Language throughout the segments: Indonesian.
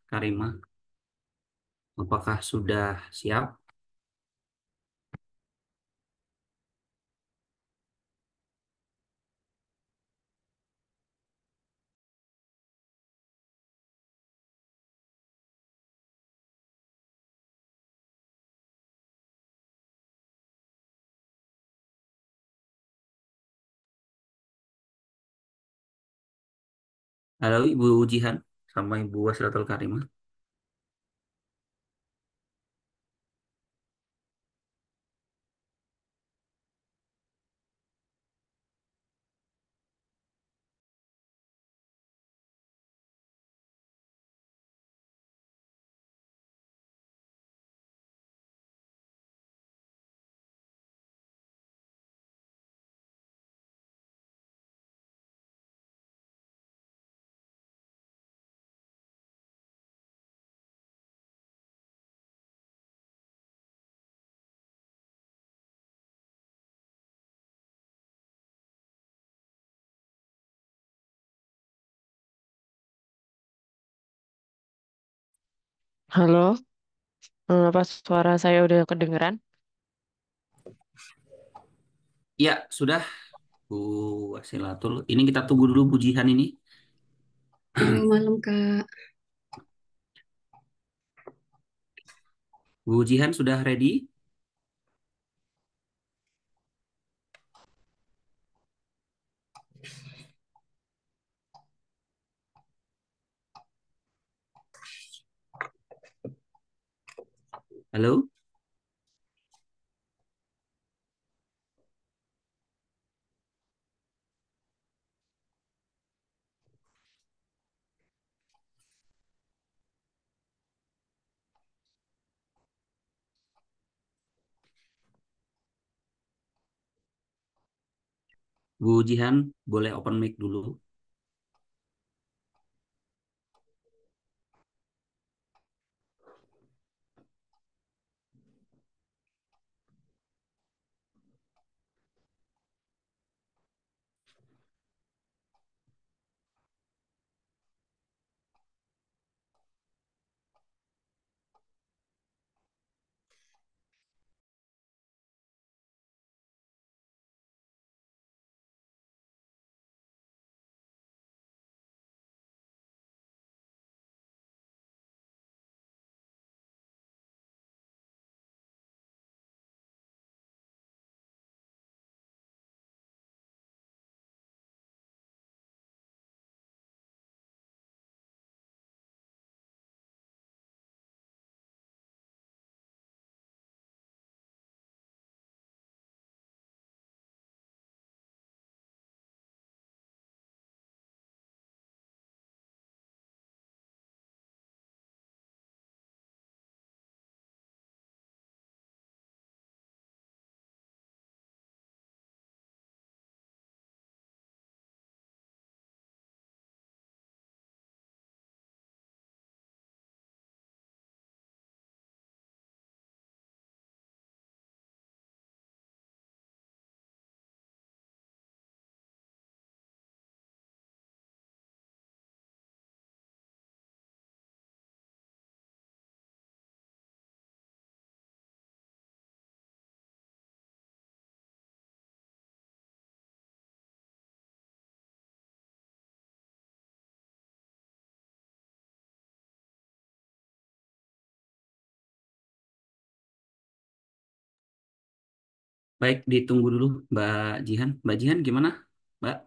Karimah. Apakah sudah siap? Halo Ibu Jihan sama Ibu Wasilatul Karimah. Halo, apa suara saya udah kedengeran? Iya, sudah Bu Wasilatul. Ini kita tunggu dulu Bu Jihan ini. Halo malam Kak. Bu Jihan sudah ready? Halo? Bu Jihan boleh open mic dulu. Baik, ditunggu dulu Mbak Jihan. Mbak Jihan gimana? Mbak,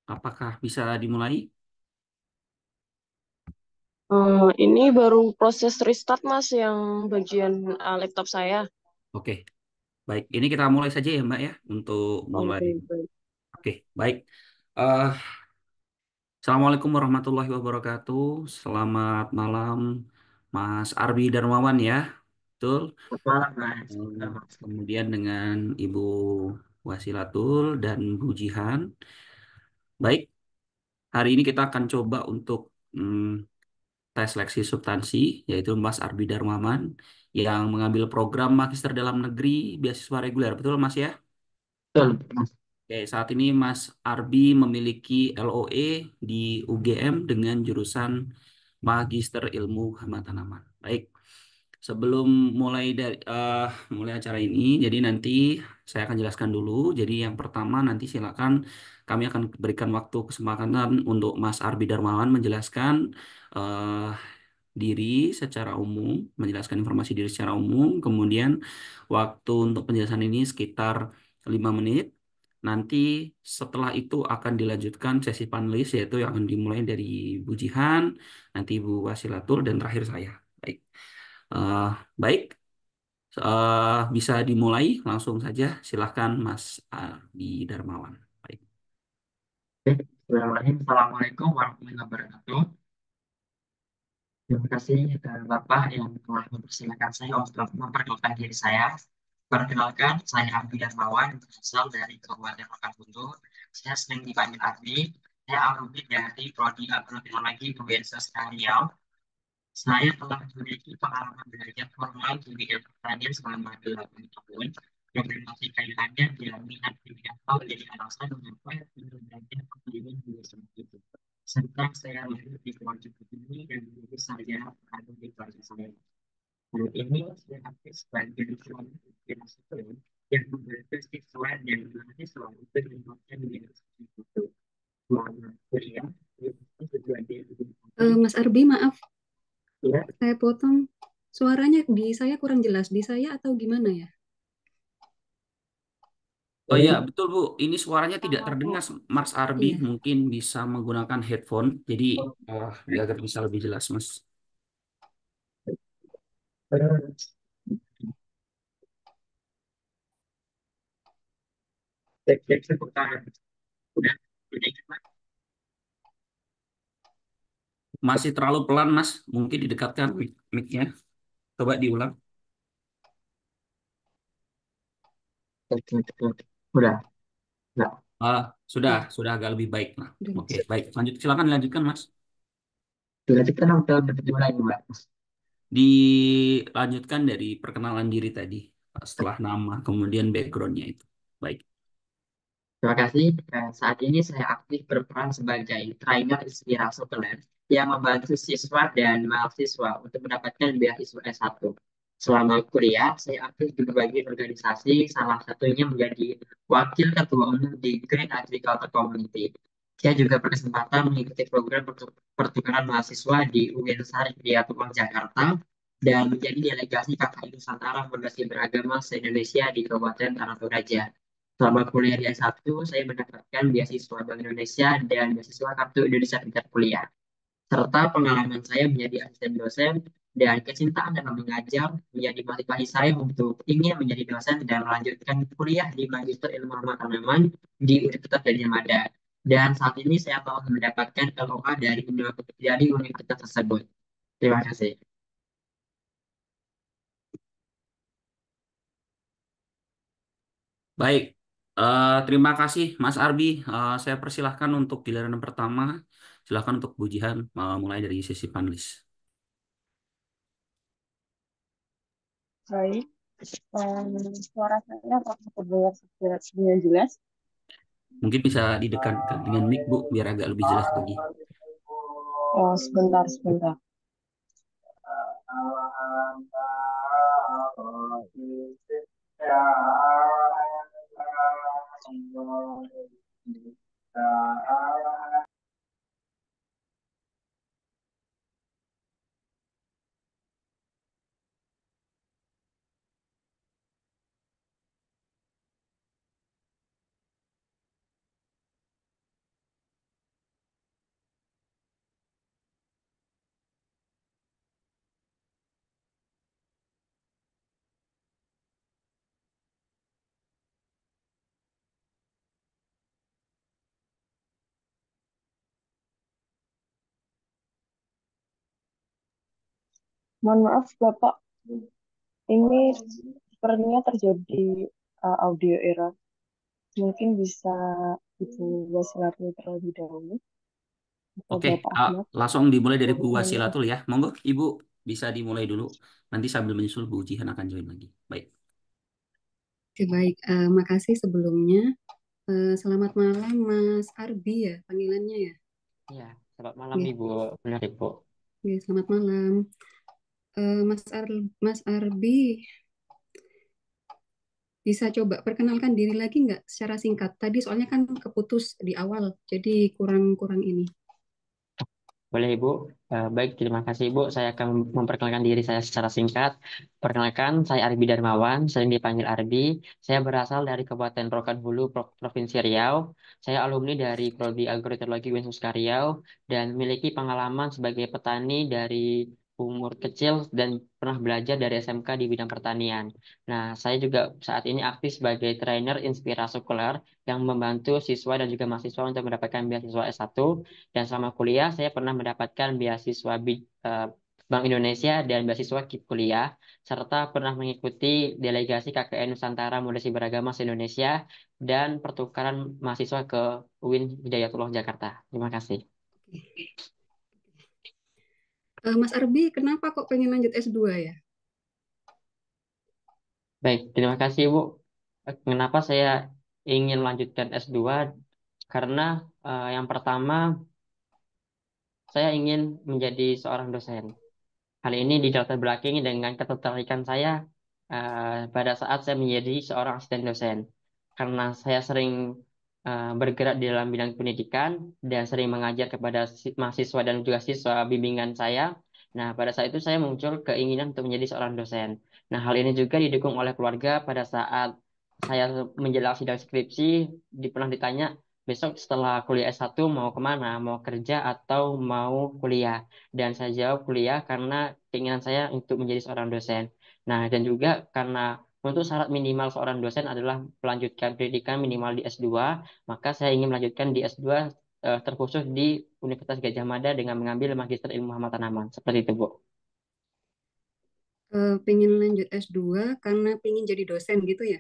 apakah bisa dimulai? Ini baru proses restart Mas yang bagian laptop saya. Oke, baik. Ini kita mulai saja ya Mbak ya untuk mulai. Oke, baik. Oke, baik. Eh, Assalamualaikum warahmatullahi wabarakatuh. Selamat malam, Mas Arbi Darmawan ya. Betul. Kemudian dengan Ibu Wasilatul dan Bu Jihan. Baik, hari ini kita akan coba untuk tes seleksi substansi, yaitu Mas Arbi Darmawan yang mengambil program Magister Dalam Negeri beasiswa reguler. Betul, Mas ya? Betul. Oke, saat ini Mas Arbi memiliki LOE di UGM dengan jurusan Magister Ilmu Hama Tanaman. Baik, sebelum mulai acara ini, jadi nanti saya akan jelaskan dulu. Jadi yang pertama nanti silakan kami akan berikan waktu kesempatan untuk Mas Arbi Darmawan menjelaskan eh, diri secara umum, menjelaskan informasi diri secara umum. Kemudian waktu untuk penjelasan ini sekitar 5 menit. Nanti setelah itu akan dilanjutkan sesi panelis, yaitu yang akan dimulai dari Bu Jihan, nanti Bu Wasilatul, dan terakhir saya. Baik. Eh, baik, bisa dimulai langsung saja. Silahkan Mas Ardi Darmawan. Baik. Oke, bismillahirrahmanirrahim. Assalamualaikum warahmatullahi wabarakatuh. Terima kasih Bapak yang telah mempersilahkan saya untuk memperkenalkan diri saya. Perkenalkan, saya Abdi Darmawan, berasal dari Kabupaten Rokan. Saya sering dipanggil Abdi. Saya alumni dari Prodi Agroteknologi UNS Riau. Saya telah memiliki pengalaman belajar formal di bidang pertanian selama 8 tahun. Problematika yang ada dalam minat di bidang hal menjadi alasan mengapa saya belajar pertanian di itu. Serta saya lahir di keluarga ini dan menjadi sarjana ada di keluarga saya. Saat ini saya aktif sebagai suami inspirasi film yang membantu siswa dan mahasiswa untuk mengembangkan bidang itu. Selama kuliah, saya juga Mas Arbi, maaf, ya, saya potong. Suaranya di saya kurang jelas. Di saya atau gimana ya? Oh iya, betul Bu. Ini suaranya tidak terdengar, Mas Arbi. Iya. Mungkin bisa menggunakan headphone. Jadi agar bisa lebih jelas, Mas. cek seputar udah udah Masih terlalu pelan, Mas. Mungkin didekatkan mic-nya. Coba diulang. udah nggak Ah, sudah, Ya, sudah agak lebih baik. Nah, udah, oke, Mas. baik. Silakan dilanjutkan, Mas. dilanjutkan atau bertemu lagi mbak. Dilanjutkan dari perkenalan diri tadi, setelah nama, kemudian backgroundnya itu. Baik. Terima kasih. Saat ini saya aktif berperan sebagai trainer inspirasi plan yang membantu siswa dan mahasiswa untuk mendapatkan beasiswa S1. Selama kuliah, saya aktif di berbagai organisasi, salah satunya menjadi wakil ketua umum di Green Agriculture Community. Saya juga berkesempatan mengikuti program pertukaran mahasiswa di UIN Syarif Hidayatullah Jakarta dan menjadi delegasi KKI Nusantara Fondasi Beragama se-Indonesia di Kabupaten Tanah Toraja. Selama kuliah di S1, saya mendapatkan beasiswa Bank Indonesia dan beasiswa Kartu Indonesia Pintar Kuliah. Serta pengalaman saya menjadi asisten dosen dan kecintaan dalam mengajar menjadi motivasi saya untuk ingin menjadi dosen dan melanjutkan kuliah di Magister Ilmu Rumah Tanaman di Universitas Gadjah Mada. Dan saat ini saya telah mendapatkan LOA dari universitas tersebut. Terima kasih. Baik. Terima kasih, Mas Arbi. Saya persilahkan untuk giliran pertama. Silakan untuk Bu Jihan, mulai dari sesi panelis. Baik, suara saya apakah terdengar dengan jelas? Mungkin bisa didekatkan dengan mic, Bu, biar agak lebih jelas lagi. Oh, sebentar, sebentar. Mohon maaf, Bapak. Ini sepertinya terjadi audio error. Mungkin bisa Ibu Wasilatul terlebih dahulu atau Oke, Bapak Ahmad. langsung dimulai dari Bu Mohon maaf. Wasilatul ya. Monggo, Ibu bisa dimulai dulu. Nanti sambil menyusul Bu Jihan akan join lagi. Baik. Oke, baik. Makasih sebelumnya. Selamat malam, Mas Arbi ya, panggilannya ya. Ya, selamat malam Ya, Ibu. Benar Ibu. Oke, selamat malam. Mas Arbi, bisa coba perkenalkan diri lagi nggak secara singkat? Tadi soalnya kan keputus di awal, jadi kurang-kurang ini. Boleh Ibu. Baik, terima kasih Ibu. Saya akan memperkenalkan diri saya secara singkat. Perkenalkan, saya Arbi Darmawan, sering dipanggil Arbi. Saya berasal dari Kabupaten Rokan Hulu, Provinsi Riau. Saya alumni dari Prodi Agroteknologi Uinsuska Riau dan memiliki pengalaman sebagai petani dari umur kecil dan pernah belajar dari SMK di bidang pertanian. Nah, saya juga saat ini aktif sebagai trainer inspirasi sekuler yang membantu siswa dan juga mahasiswa untuk mendapatkan beasiswa S1 dan selama kuliah saya pernah mendapatkan beasiswa Bank Indonesia dan beasiswa KIP kuliah serta pernah mengikuti delegasi KKN Nusantara Muda Beragama se-Indonesia dan pertukaran mahasiswa ke UIN Hidayatullah Jakarta. Terima kasih. Mas Arbi, kenapa kok pengen lanjut S2 ya? Baik, terima kasih Bu. Kenapa saya ingin melanjutkan S2? Karena yang pertama saya ingin menjadi seorang dosen. Hal ini dilatar belakangi dengan ketertarikan saya pada saat saya menjadi seorang asisten dosen. Karena saya sering bergerak di dalam bidang pendidikan dan sering mengajar kepada mahasiswa dan juga siswa bimbingan saya. Nah, pada saat itu saya muncul keinginan untuk menjadi seorang dosen. Nah, hal ini juga didukung oleh keluarga pada saat saya menjelang sidang skripsi, pernah ditanya, besok setelah kuliah S1 mau kemana? Mau kerja atau mau kuliah? Dan saya jawab kuliah karena keinginan saya untuk menjadi seorang dosen. Nah, dan juga karena untuk syarat minimal seorang dosen adalah melanjutkan pendidikan minimal di S2, maka saya ingin melanjutkan di S2 terkhusus di Universitas Gadjah Mada dengan mengambil Magister Ilmu Hama Tanaman. Seperti itu, Bu. Pengen lanjut S2 karena pengen jadi dosen gitu ya?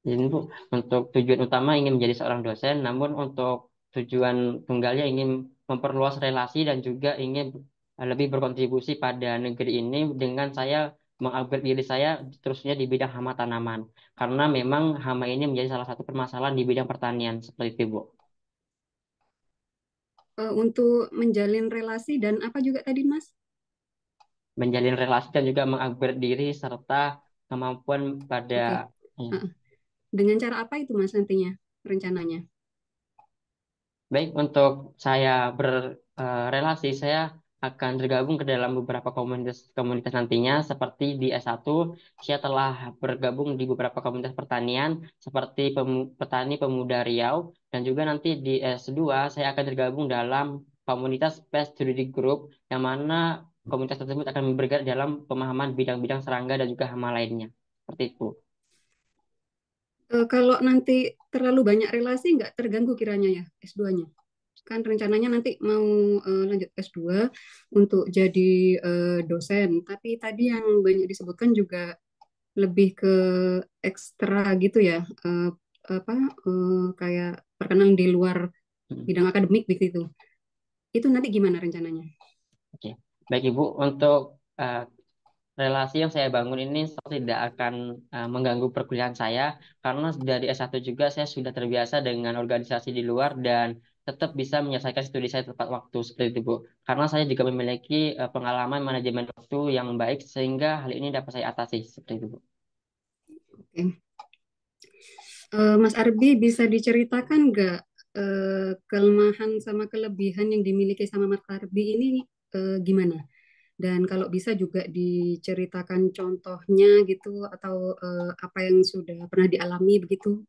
Jadi, Bu, untuk tujuan utama ingin menjadi seorang dosen, namun untuk tujuan tunggalnya ingin memperluas relasi dan juga ingin lebih berkontribusi pada negeri ini dengan saya mengupgrade diri saya terusnya di bidang hama tanaman. Karena memang hama ini menjadi salah satu permasalahan di bidang pertanian seperti itu, Bu. Untuk menjalin relasi dan apa juga tadi, Mas? Menjalin relasi dan juga mengupgrade diri serta kemampuan pada Oke. ya. Uh, Dengan cara apa itu, Mas, nantinya rencananya? Baik, untuk saya berrelasi, saya akan tergabung ke dalam beberapa komunitas nantinya, seperti di S1, saya telah bergabung di beberapa komunitas pertanian, seperti Petani Pemuda Riau, dan juga nanti di S2, saya akan tergabung dalam komunitas Pest Druidic Group, yang mana komunitas tersebut akan bergerak dalam pemahaman bidang-bidang serangga dan juga hama lainnya. Seperti itu. Kalau nanti terlalu banyak relasi, nggak terganggu kiranya ya S2-nya? Kan rencananya nanti mau lanjut S2 untuk jadi dosen. Tapi tadi yang banyak disebutkan juga lebih ke ekstra gitu ya, apa kayak perkenalan di luar Hmm. bidang akademik begitu. Itu nanti gimana rencananya? Oke. Baik Ibu, untuk eh, relasi yang saya bangun ini tidak akan mengganggu perkuliahan saya karena dari S1 juga saya sudah terbiasa dengan organisasi di luar dan tetap bisa menyelesaikan studi saya tepat waktu seperti itu Bu. Karena saya juga memiliki pengalaman manajemen waktu yang baik sehingga hal ini dapat saya atasi seperti itu Bu. Oke. Mas Arbi bisa diceritakan nggak kelemahan sama kelebihan yang dimiliki sama Mas Arbi ini gimana? Dan kalau bisa juga diceritakan contohnya gitu atau apa yang sudah pernah dialami begitu.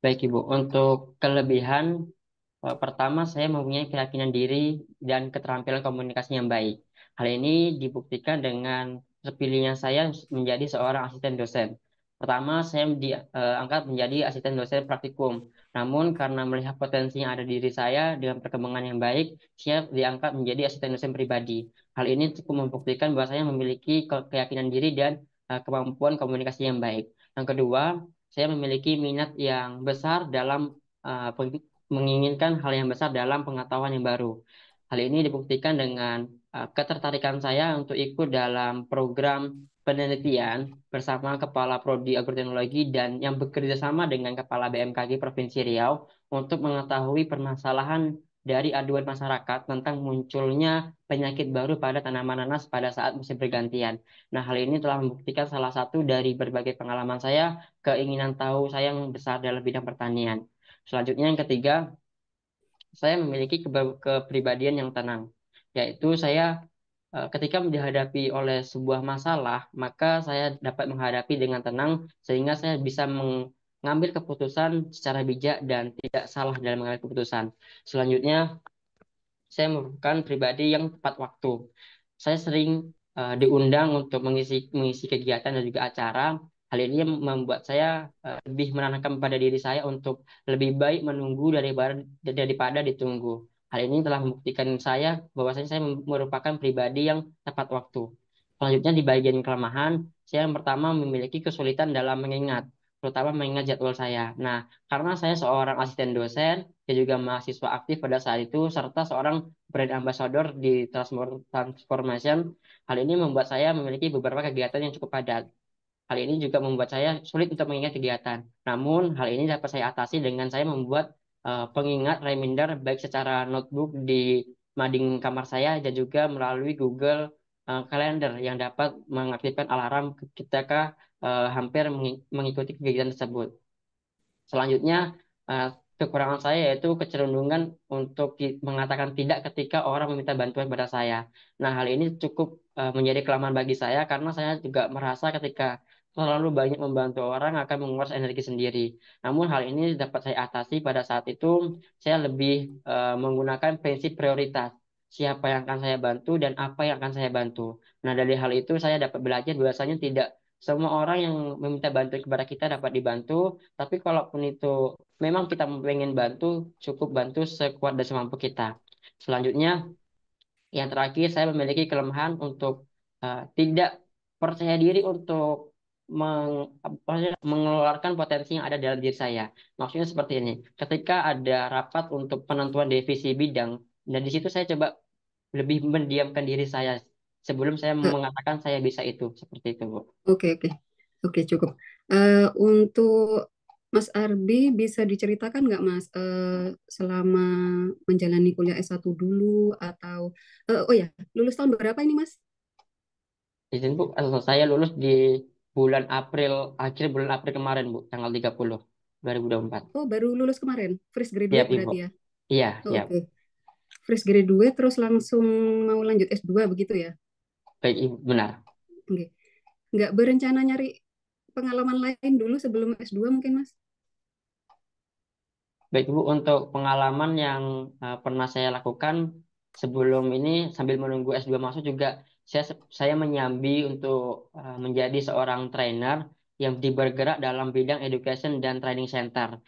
Baik Ibu, untuk kelebihan pertama, saya mempunyai keyakinan diri dan keterampilan komunikasi yang baik. Hal ini dibuktikan dengan terpilihnya saya menjadi seorang asisten dosen. Pertama, saya diangkat menjadi asisten dosen praktikum. Namun, karena melihat potensi yang ada di diri saya dengan perkembangan yang baik, saya diangkat menjadi asisten dosen pribadi. Hal ini cukup membuktikan bahwa saya memiliki keyakinan diri dan kemampuan komunikasi yang baik. Yang kedua, saya memiliki minat yang besar dalam uh, menginginkan hal yang besar dalam pengetahuan yang baru. Hal ini dibuktikan dengan ketertarikan saya untuk ikut dalam program penelitian bersama Kepala Prodi Agroteknologi dan yang bekerja sama dengan Kepala BMKG Provinsi Riau untuk mengetahui permasalahan dari aduan masyarakat tentang munculnya penyakit baru pada tanaman nanas pada saat musim pergantian. Nah, hal ini telah membuktikan salah satu dari berbagai pengalaman saya, keinginan tahu saya yang besar dalam bidang pertanian. Selanjutnya yang ketiga, saya memiliki kepribadian yang tenang, yaitu saya ketika dihadapi oleh sebuah masalah, maka saya dapat menghadapi dengan tenang sehingga saya bisa mengambil keputusan secara bijak dan tidak salah dalam mengambil keputusan. Selanjutnya, saya merupakan pribadi yang tepat waktu. Saya sering diundang untuk mengisi kegiatan dan juga acara. Hal ini membuat saya lebih menanamkan pada diri saya untuk lebih baik menunggu daripada ditunggu. Hal ini telah membuktikan saya bahwasanya saya merupakan pribadi yang tepat waktu. Selanjutnya di bagian kelemahan, saya yang pertama memiliki kesulitan dalam mengingat, terutama mengingat jadwal saya. Nah, karena saya seorang asisten dosen dan juga mahasiswa aktif pada saat itu, serta seorang brand ambassador di Transformation, hal ini membuat saya memiliki beberapa kegiatan yang cukup padat. Hal ini juga membuat saya sulit untuk mengingat kegiatan. Namun, hal ini dapat saya atasi dengan saya membuat pengingat reminder baik secara notebook di mading kamar saya dan juga melalui Google Calendar yang dapat mengaktifkan alarm ketika hampir mengikuti kegiatan tersebut. Selanjutnya, eh, kekurangan saya yaitu kecenderungan untuk mengatakan tidak ketika orang meminta bantuan pada saya. Nah, hal ini cukup menjadi kelemahan bagi saya karena saya juga merasa ketika terlalu banyak membantu orang akan menguras energi sendiri. Namun hal ini dapat saya atasi pada saat itu saya lebih menggunakan prinsip prioritas. Siapa yang akan saya bantu dan apa yang akan saya bantu. Nah, dari hal itu saya dapat belajar bahwasanya tidak semua orang yang meminta bantuan kepada kita dapat dibantu, tapi kalaupun itu memang kita pengen bantu, cukup bantu sekuat dan semampu kita. Selanjutnya, yang terakhir, saya memiliki kelemahan untuk tidak percaya diri untuk mengeluarkan potensi yang ada dalam diri saya. Maksudnya seperti ini, ketika ada rapat untuk penentuan divisi bidang, dan di situ saya coba lebih mendiamkan diri saya sebelum saya Eh, mengatakan saya bisa itu, seperti itu, Bu. Oke, oke. Oke, cukup. Untuk Mas Arbi bisa diceritakan nggak Mas selama menjalani kuliah S1 dulu atau oh ya, lulus tahun berapa ini Mas? Izin Bu, saya lulus di akhir bulan April kemarin Bu, tanggal 30, 2024. Oh, baru lulus kemarin, fresh Siap graduate Ibu. berarti ya. Iya, Oh, siap. oke. Fresh graduate terus langsung mau lanjut S2 begitu ya? Baik Ibu, benar. Oke. Nggak berencana nyari pengalaman lain dulu sebelum S2 mungkin Mas? Baik Ibu, untuk pengalaman yang pernah saya lakukan sebelum ini sambil menunggu S2 masuk juga saya menyambi untuk menjadi seorang trainer yang bergerak dalam bidang education dan training center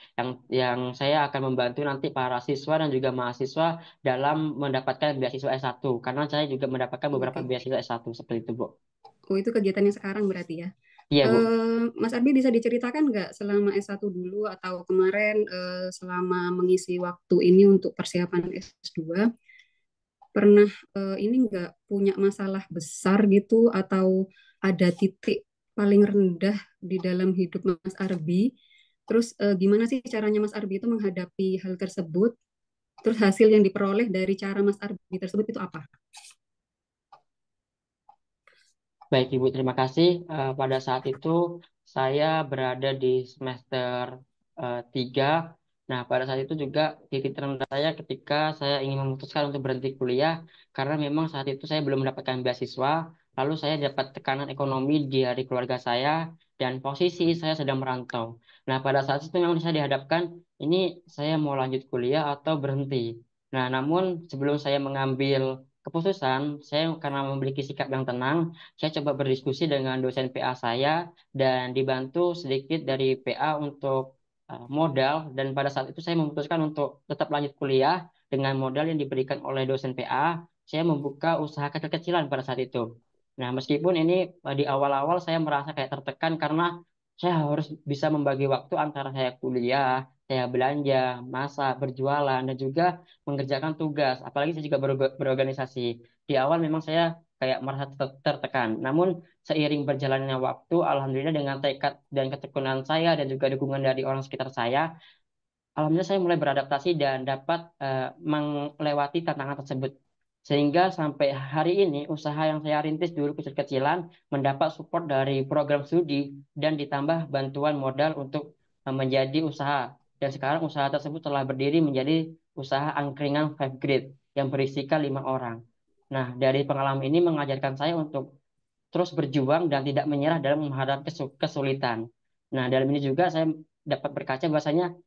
yang saya akan membantu nanti para siswa dan juga mahasiswa dalam mendapatkan beasiswa S1 karena saya juga mendapatkan beberapa Oke. beasiswa S1 seperti itu Bu. Oh, itu kegiatannya sekarang berarti ya. Iya Bu. Mas Arbi bisa diceritakan nggak selama S1 dulu atau kemarin selama mengisi waktu ini untuk persiapan S2, pernah ini nggak punya masalah besar gitu atau ada titik paling rendah di dalam hidup Mas Arbi? Terus gimana sih caranya Mas Arbi itu menghadapi hal tersebut? Terus hasil yang diperoleh dari cara Mas Arbi tersebut itu apa? Baik Ibu, terima kasih. Pada saat itu saya berada di semester 3. Nah, pada saat itu juga titik terendah saya ketika saya ingin memutuskan untuk berhenti kuliah karena memang saat itu saya belum mendapatkan beasiswa. Lalu saya dapat tekanan ekonomi dari keluarga saya dan posisi saya sedang merantau. Nah, pada saat itu memang saya dihadapkan ini saya mau lanjut kuliah atau berhenti. Nah, namun sebelum saya mengambil keputusan, saya karena memiliki sikap yang tenang, saya coba berdiskusi dengan dosen PA saya dan dibantu sedikit dari PA untuk modal dan pada saat itu saya memutuskan untuk tetap lanjut kuliah dengan modal yang diberikan oleh dosen PA. Saya membuka usaha kecil-kecilan pada saat itu. Nah, meskipun ini di awal-awal saya merasa kayak tertekan karena saya harus bisa membagi waktu antara saya kuliah, saya belanja, masak, berjualan, dan juga mengerjakan tugas. Apalagi saya juga berorganisasi. Di awal memang saya kayak merasa tertekan. Namun seiring berjalannya waktu, alhamdulillah dengan tekad dan ketekunan saya dan juga dukungan dari orang sekitar saya, alhamdulillah saya mulai beradaptasi dan dapat melewati tantangan tersebut. Sehingga sampai hari ini usaha yang saya rintis dulu kecil-kecilan mendapat support dari program studi dan ditambah bantuan modal untuk menjadi usaha. Dan sekarang usaha tersebut telah berdiri menjadi usaha angkringan five grade yang berisikan 5 orang. Nah, dari pengalaman ini mengajarkan saya untuk terus berjuang dan tidak menyerah dalam menghadapi kesulitan. Nah, dalam ini juga saya dapat berkaca bahwasanya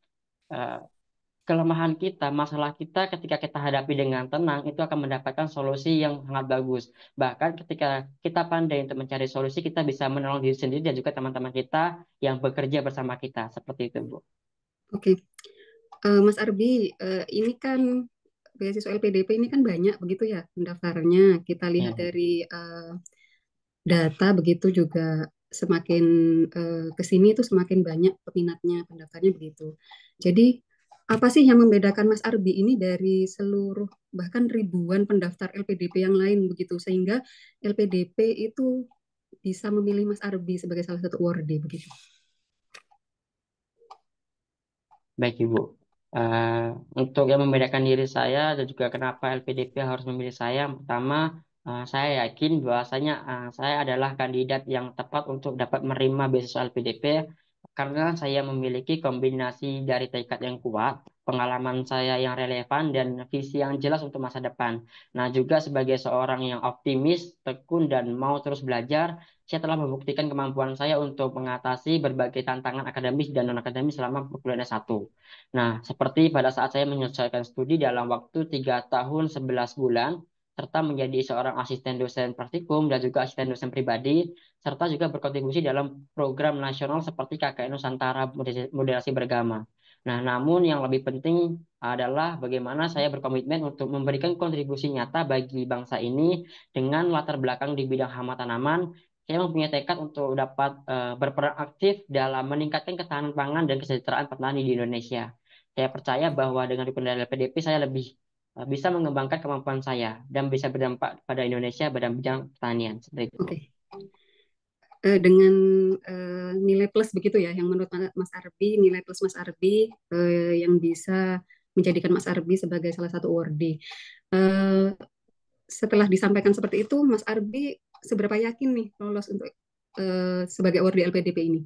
eh, kelemahan kita, masalah kita ketika kita hadapi dengan tenang itu akan mendapatkan solusi yang sangat bagus. Bahkan ketika kita pandai untuk mencari solusi, kita bisa menolong diri sendiri dan juga teman-teman kita yang bekerja bersama kita. Seperti itu, Bu. Oke. Mas Arbi, ini kan beasiswa LPDP ini kan banyak begitu ya pendaftarnya. Kita lihat Ya. dari data begitu juga semakin ke sini itu semakin banyak peminatnya, pendaftarnya begitu. Jadi apa sih yang membedakan Mas Arbi ini dari seluruh bahkan ribuan pendaftar LPDP yang lain begitu sehingga LPDP itu bisa memilih Mas Arbi sebagai salah satu awardee begitu. Baik, Ibu. Eh, untuk yang membedakan diri saya dan juga kenapa LPDP harus memilih saya, yang pertama, saya yakin bahwasanya saya adalah kandidat yang tepat untuk dapat menerima beasiswa LPDP karena saya memiliki kombinasi dari tekad yang kuat, pengalaman saya yang relevan, dan visi yang jelas untuk masa depan. Nah, juga sebagai seorang yang optimis, tekun, dan mau terus belajar, saya telah membuktikan kemampuan saya untuk mengatasi berbagai tantangan akademis dan non-akademis selama perkuliahan S1. Nah, seperti pada saat saya menyelesaikan studi dalam waktu 3 tahun 11 bulan, serta menjadi seorang asisten dosen praktikum dan juga asisten dosen pribadi, serta juga berkontribusi dalam program nasional seperti KKN Nusantara Moderasi Beragama. Nah, namun yang lebih penting adalah bagaimana saya berkomitmen untuk memberikan kontribusi nyata bagi bangsa ini dengan latar belakang di bidang hama tanaman. Saya mempunyai tekad untuk dapat berperan aktif dalam meningkatkan ketahanan pangan dan kesejahteraan petani di Indonesia. Saya percaya bahwa dengan dukungan dari PDP saya lebih bisa mengembangkan kemampuan saya dan bisa berdampak pada Indonesia pada bidang pertanian. Seperti itu, Bu. Oke. Dengan nilai plus begitu ya, yang menurut Mas Arbi, nilai plus Mas Arbi yang bisa menjadikan Mas Arbi sebagai salah satu awardee. Eh, Setelah disampaikan seperti itu, Mas Arbi seberapa yakin nih lolos untuk sebagai awardee LPDP ini?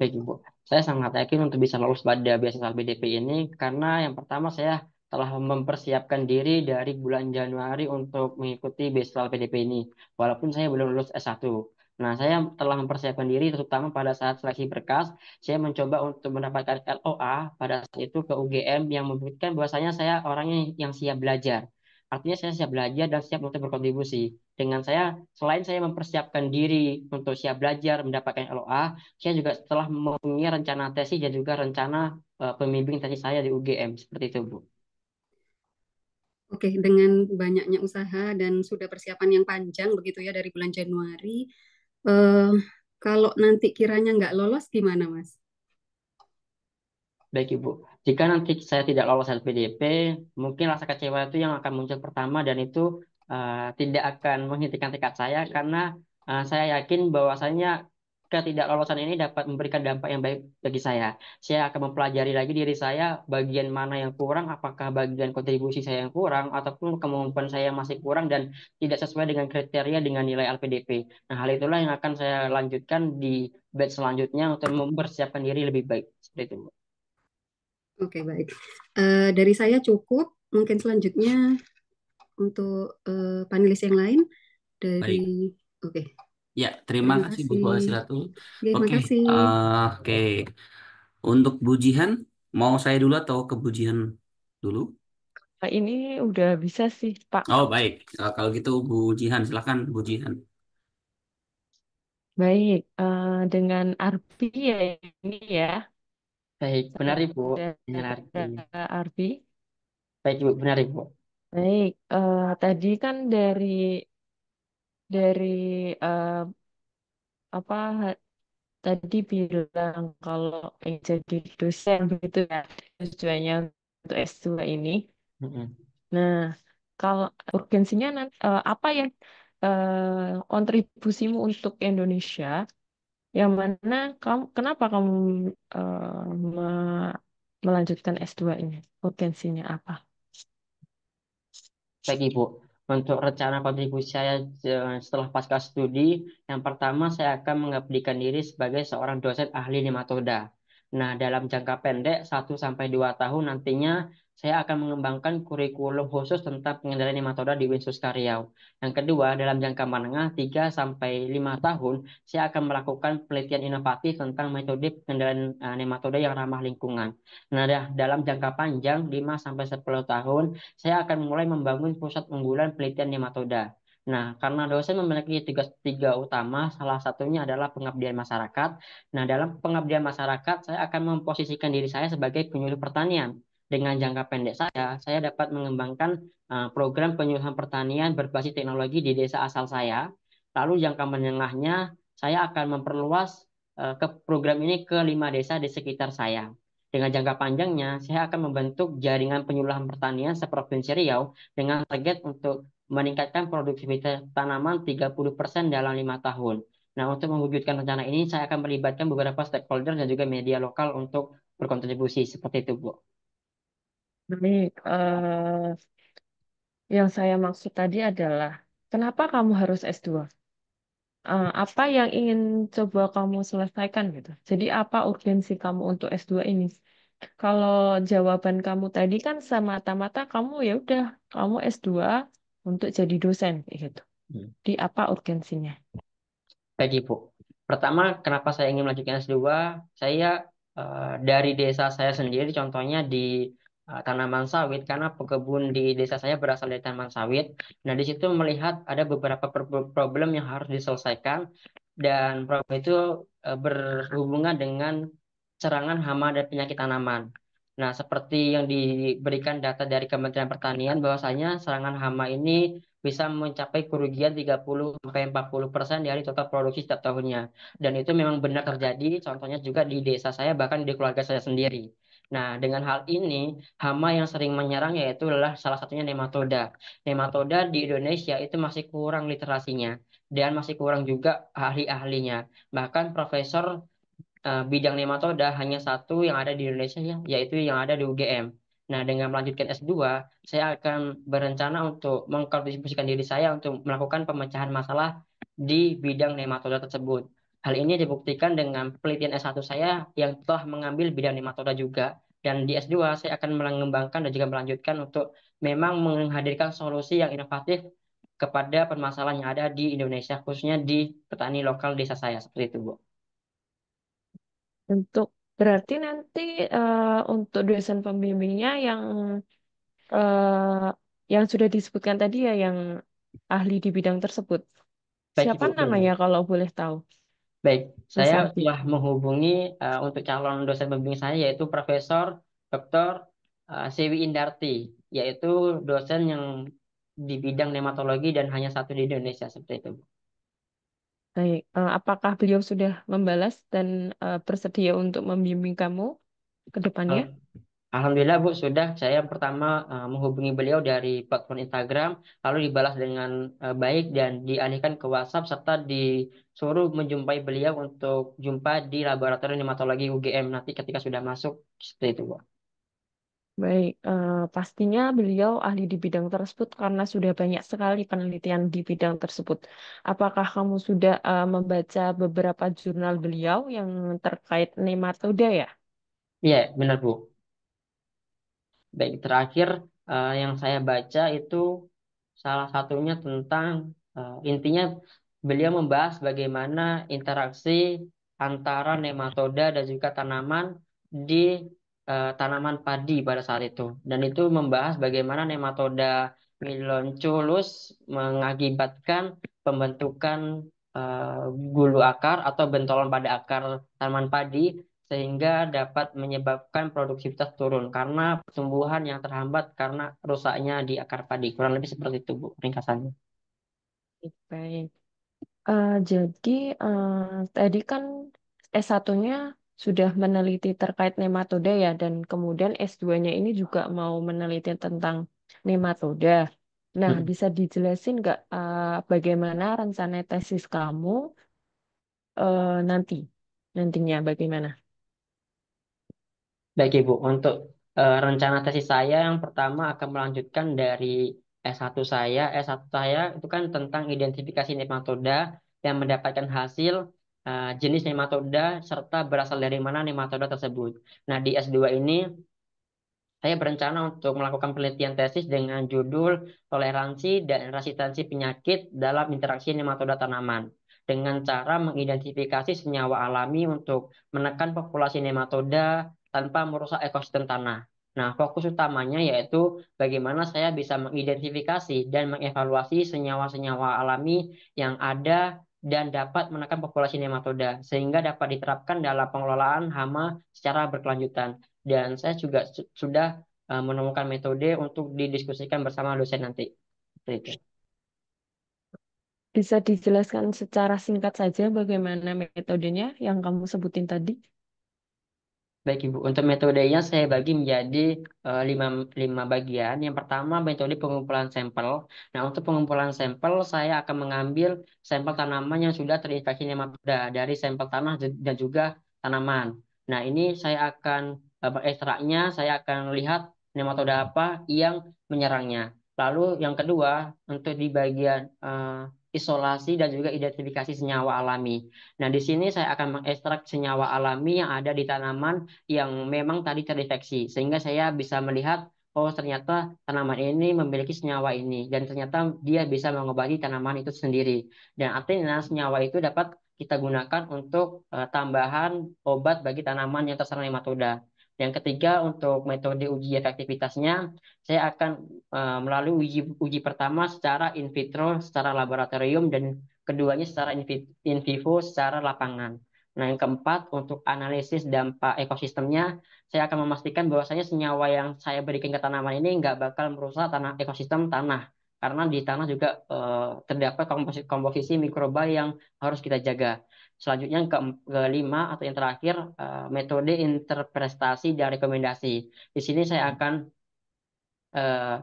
Baik, Ibu. Saya sangat yakin untuk bisa lolos pada beasiswa LPDP ini karena yang pertama saya telah mempersiapkan diri dari bulan Januari untuk mengikuti beasiswa LPDP ini, walaupun saya belum lulus S1. Nah, saya telah mempersiapkan diri terutama pada saat seleksi berkas, saya mencoba untuk mendapatkan LOA pada saat itu ke UGM yang membuktikan bahwasanya saya orangnya yang siap belajar. Artinya saya siap belajar dan siap untuk berkontribusi. Dengan saya, selain saya mempersiapkan diri untuk siap belajar, mendapatkan LOA, saya juga telah mempunyai rencana tesis dan juga rencana pembimbing tesis saya di UGM. Seperti itu, Bu. Oke, dengan banyaknya usaha dan sudah persiapan yang panjang begitu ya dari bulan Januari, eh, kalau nanti kiranya nggak lolos gimana, Mas? Baik, Ibu. Jika nanti saya tidak lolos LPDP, mungkin rasa kecewa itu yang akan muncul pertama dan itu tidak akan menghentikan tekad saya karena saya yakin bahwasanya ketidaklolosan ini dapat memberikan dampak yang baik bagi saya. Saya akan mempelajari lagi diri saya, bagian mana yang kurang, apakah bagian kontribusi saya yang kurang, ataupun kemampuan saya yang masih kurang dan tidak sesuai dengan kriteria dengan nilai LPDP. Nah, hal itulah yang akan saya lanjutkan di batch selanjutnya untuk mempersiapkan diri lebih baik. Seperti itu, Bu. Oke, baik. Dari saya cukup. Mungkin selanjutnya untuk panelis yang lain dari, Baik. oke, Ya, terima terima kasih Bu kasih. Bawasiratu. Oke, Oke, makasih. oke. Untuk Bu Jihan, mau saya dulu atau ke Bu Jihan dulu? Nah, ini udah bisa sih, Pak. Oh, baik. Kalau gitu Bu Jihan, silakan Bu Jihan. Baik, dengan Arbi ya ini ya. Baik, benar Ibu. Saudara Mengerti. Arbi. Baik Ibu, benar Ibu. Baik, tadi kan dari eh, apa tadi bilang kalau pengen jadi dosen begitu ya tujuannya untuk S2 ini. Mm-mm. Nah, kalau urgensinya apa ya kontribusimu untuk Indonesia Yang mana kenapa kamu eh, me- melanjutkan S2 ini? Urgensinya apa? Baik Ibu, untuk rencana kontribusi saya setelah pasca studi, yang pertama saya akan mengabdikan diri sebagai seorang dosen ahli nematoda. Nah, dalam jangka pendek 1 sampai 2 tahun nantinya saya akan mengembangkan kurikulum khusus tentang pengendalian nematoda di Winsus Karyau. Yang kedua, dalam jangka menengah 3 sampai 5 tahun, saya akan melakukan penelitian inovatif tentang metode pengendalian nematoda yang ramah lingkungan. Nah, dalam jangka panjang 5 sampai 10 tahun, saya akan mulai membangun pusat unggulan penelitian nematoda. Nah, karena dosen memiliki tugas tiga utama, salah satunya adalah pengabdian masyarakat. Nah, dalam pengabdian masyarakat, saya akan memposisikan diri saya sebagai penyuluh pertanian. Dengan jangka pendek saya dapat mengembangkan program penyuluhan pertanian berbasis teknologi di desa asal saya. Lalu jangka menengahnya, saya akan memperluas ke program ini ke 5 desa di sekitar saya. Dengan jangka panjangnya, saya akan membentuk jaringan penyuluhan pertanian seprovinsi Riau dengan target untuk meningkatkan produktivitas tanaman 30% dalam 5 tahun. Nah, untuk mewujudkan rencana ini, saya akan melibatkan beberapa stakeholder dan juga media lokal untuk berkontribusi. Seperti itu, Bu. Baik, yang saya maksud tadi adalah kenapa kamu harus S2? Apa yang ingin coba kamu selesaikan gitu. Jadi apa urgensi kamu untuk S2 ini? Kalau jawaban kamu tadi kan semata-mata kamu ya udah kamu S2 untuk jadi dosen kayak gitu. Hmm. Di apa urgensinya? Baik, Ibu. Pertama, kenapa saya ingin melanjutkan S2? Saya dari desa saya sendiri, contohnya di tanaman sawit, karena pekebun di desa saya berasal dari tanaman sawit. Nah, di situ melihat ada beberapa problem yang harus diselesaikan, dan problem itu berhubungan dengan serangan hama dan penyakit tanaman. Nah, seperti yang diberikan data dari Kementerian Pertanian, bahwasanya serangan hama ini bisa mencapai kerugian 30 sampai 40% dari total produksi setiap tahunnya. Dan itu memang benar terjadi, contohnya juga di desa saya, bahkan di keluarga saya sendiri. Nah, dengan hal ini, hama yang sering menyerang yaitu adalah salah satunya nematoda. Nematoda di Indonesia itu masih kurang literasinya, dan masih kurang juga ahli-ahlinya. Bahkan Profesor bidang nematoda hanya satu yang ada di Indonesia, ya, yaitu yang ada di UGM. Nah, dengan melanjutkan S2, saya akan berencana untuk mengkontribusikan diri saya untuk melakukan pemecahan masalah di bidang nematoda tersebut. Hal ini dibuktikan dengan penelitian S1 saya yang telah mengambil bidang nematoda juga. Dan di S2, saya akan mengembangkan dan juga melanjutkan untuk memang menghadirkan solusi yang inovatif kepada permasalahan yang ada di Indonesia, khususnya di petani lokal desa saya. Seperti itu, Bu. Untuk berarti nanti untuk dosen pembimbingnya eh, yang sudah disebutkan tadi ya yang ahli di bidang tersebut. Baik, Siapa Ibu. namanya kalau boleh tahu? Baik, Mas saya Alfi. telah menghubungi untuk calon dosen pembimbing saya yaitu Profesor Dr. Sewi Indarti, yaitu dosen yang di bidang nematologi dan hanya satu di Indonesia seperti itu. Baik, apakah beliau sudah membalas dan bersedia untuk membimbing kamu ke depannya? Al- Alhamdulillah Bu, sudah saya pertama menghubungi beliau dari platform Instagram, lalu dibalas dengan baik dan dialihkan ke WhatsApp serta disuruh menjumpai beliau untuk jumpa di laboratorium nematologi UGM nanti ketika sudah masuk seperti itu Bu. Baik, pastinya beliau ahli di bidang tersebut karena sudah banyak sekali penelitian di bidang tersebut. Apakah kamu sudah membaca beberapa jurnal beliau yang terkait nematoda ya? Iya, benar Bu. Baik, terakhir yang saya baca itu salah satunya tentang intinya beliau membahas bagaimana interaksi antara nematoda dan juga tanaman di tanaman padi pada saat itu. Dan itu membahas bagaimana nematoda Milonculus mengakibatkan pembentukan eh, gulu akar atau bentolan pada akar tanaman padi sehingga dapat menyebabkan produktivitas turun karena pertumbuhan yang terhambat karena rusaknya di akar padi. Kurang lebih seperti itu, Bu, ringkasannya. Baik. Jadi tadi kan S1-nya sudah meneliti terkait nematoda ya, dan kemudian S2-nya ini juga mau meneliti tentang nematoda. Nah, Hmm. bisa dijelasin nggak bagaimana rencana tesis kamu nanti nantinya bagaimana? Baik Ibu, untuk rencana tesis saya yang pertama akan melanjutkan dari S1 saya. S1 saya itu kan tentang identifikasi nematoda yang mendapatkan hasil jenis nematoda serta berasal dari mana nematoda tersebut. Nah, di S2 ini saya berencana untuk melakukan penelitian tesis dengan judul Toleransi dan Resistensi Penyakit dalam Interaksi Nematoda Tanaman dengan cara mengidentifikasi senyawa alami untuk menekan populasi nematoda tanpa merusak ekosistem tanah. Nah, fokus utamanya yaitu bagaimana saya bisa mengidentifikasi dan mengevaluasi senyawa-senyawa alami yang ada dan dapat menekan populasi nematoda sehingga dapat diterapkan dalam pengelolaan hama secara berkelanjutan. Dan saya juga sudah menemukan metode untuk didiskusikan bersama dosen nanti. Seperti itu. Bisa dijelaskan secara singkat saja bagaimana metodenya yang kamu sebutin tadi? Baik Ibu, untuk metodenya saya bagi menjadi lima bagian. Yang pertama metode pengumpulan sampel. Nah, untuk pengumpulan sampel saya akan mengambil sampel tanaman yang sudah terinfeksi nematoda dari sampel tanah dan juga tanaman. Nah, ini saya akan ekstraknya, saya akan lihat nematoda apa yang menyerangnya. Lalu yang kedua, untuk di bagian isolasi dan juga identifikasi senyawa alami. Nah, di sini saya akan mengekstrak senyawa alami yang ada di tanaman yang memang tadi terinfeksi sehingga saya bisa melihat oh ternyata tanaman ini memiliki senyawa ini dan ternyata dia bisa mengobati tanaman itu sendiri dan artinya senyawa itu dapat kita gunakan untuk tambahan obat bagi tanaman yang terserang nematoda. Yang ketiga untuk metode uji efektivitasnya saya akan melalui uji pertama secara in vitro secara laboratorium dan keduanya secara in vivo secara lapangan. Nah, yang keempat, untuk analisis dampak ekosistemnya, saya akan memastikan bahwasanya senyawa yang saya berikan ke tanaman ini nggak bakal merusak tanah ekosistem tanah. Karena di tanah juga terdapat komposisi mikroba yang harus kita jaga. Selanjutnya yang kelima atau yang terakhir, metode interpretasi dan rekomendasi. Di sini saya akan eh,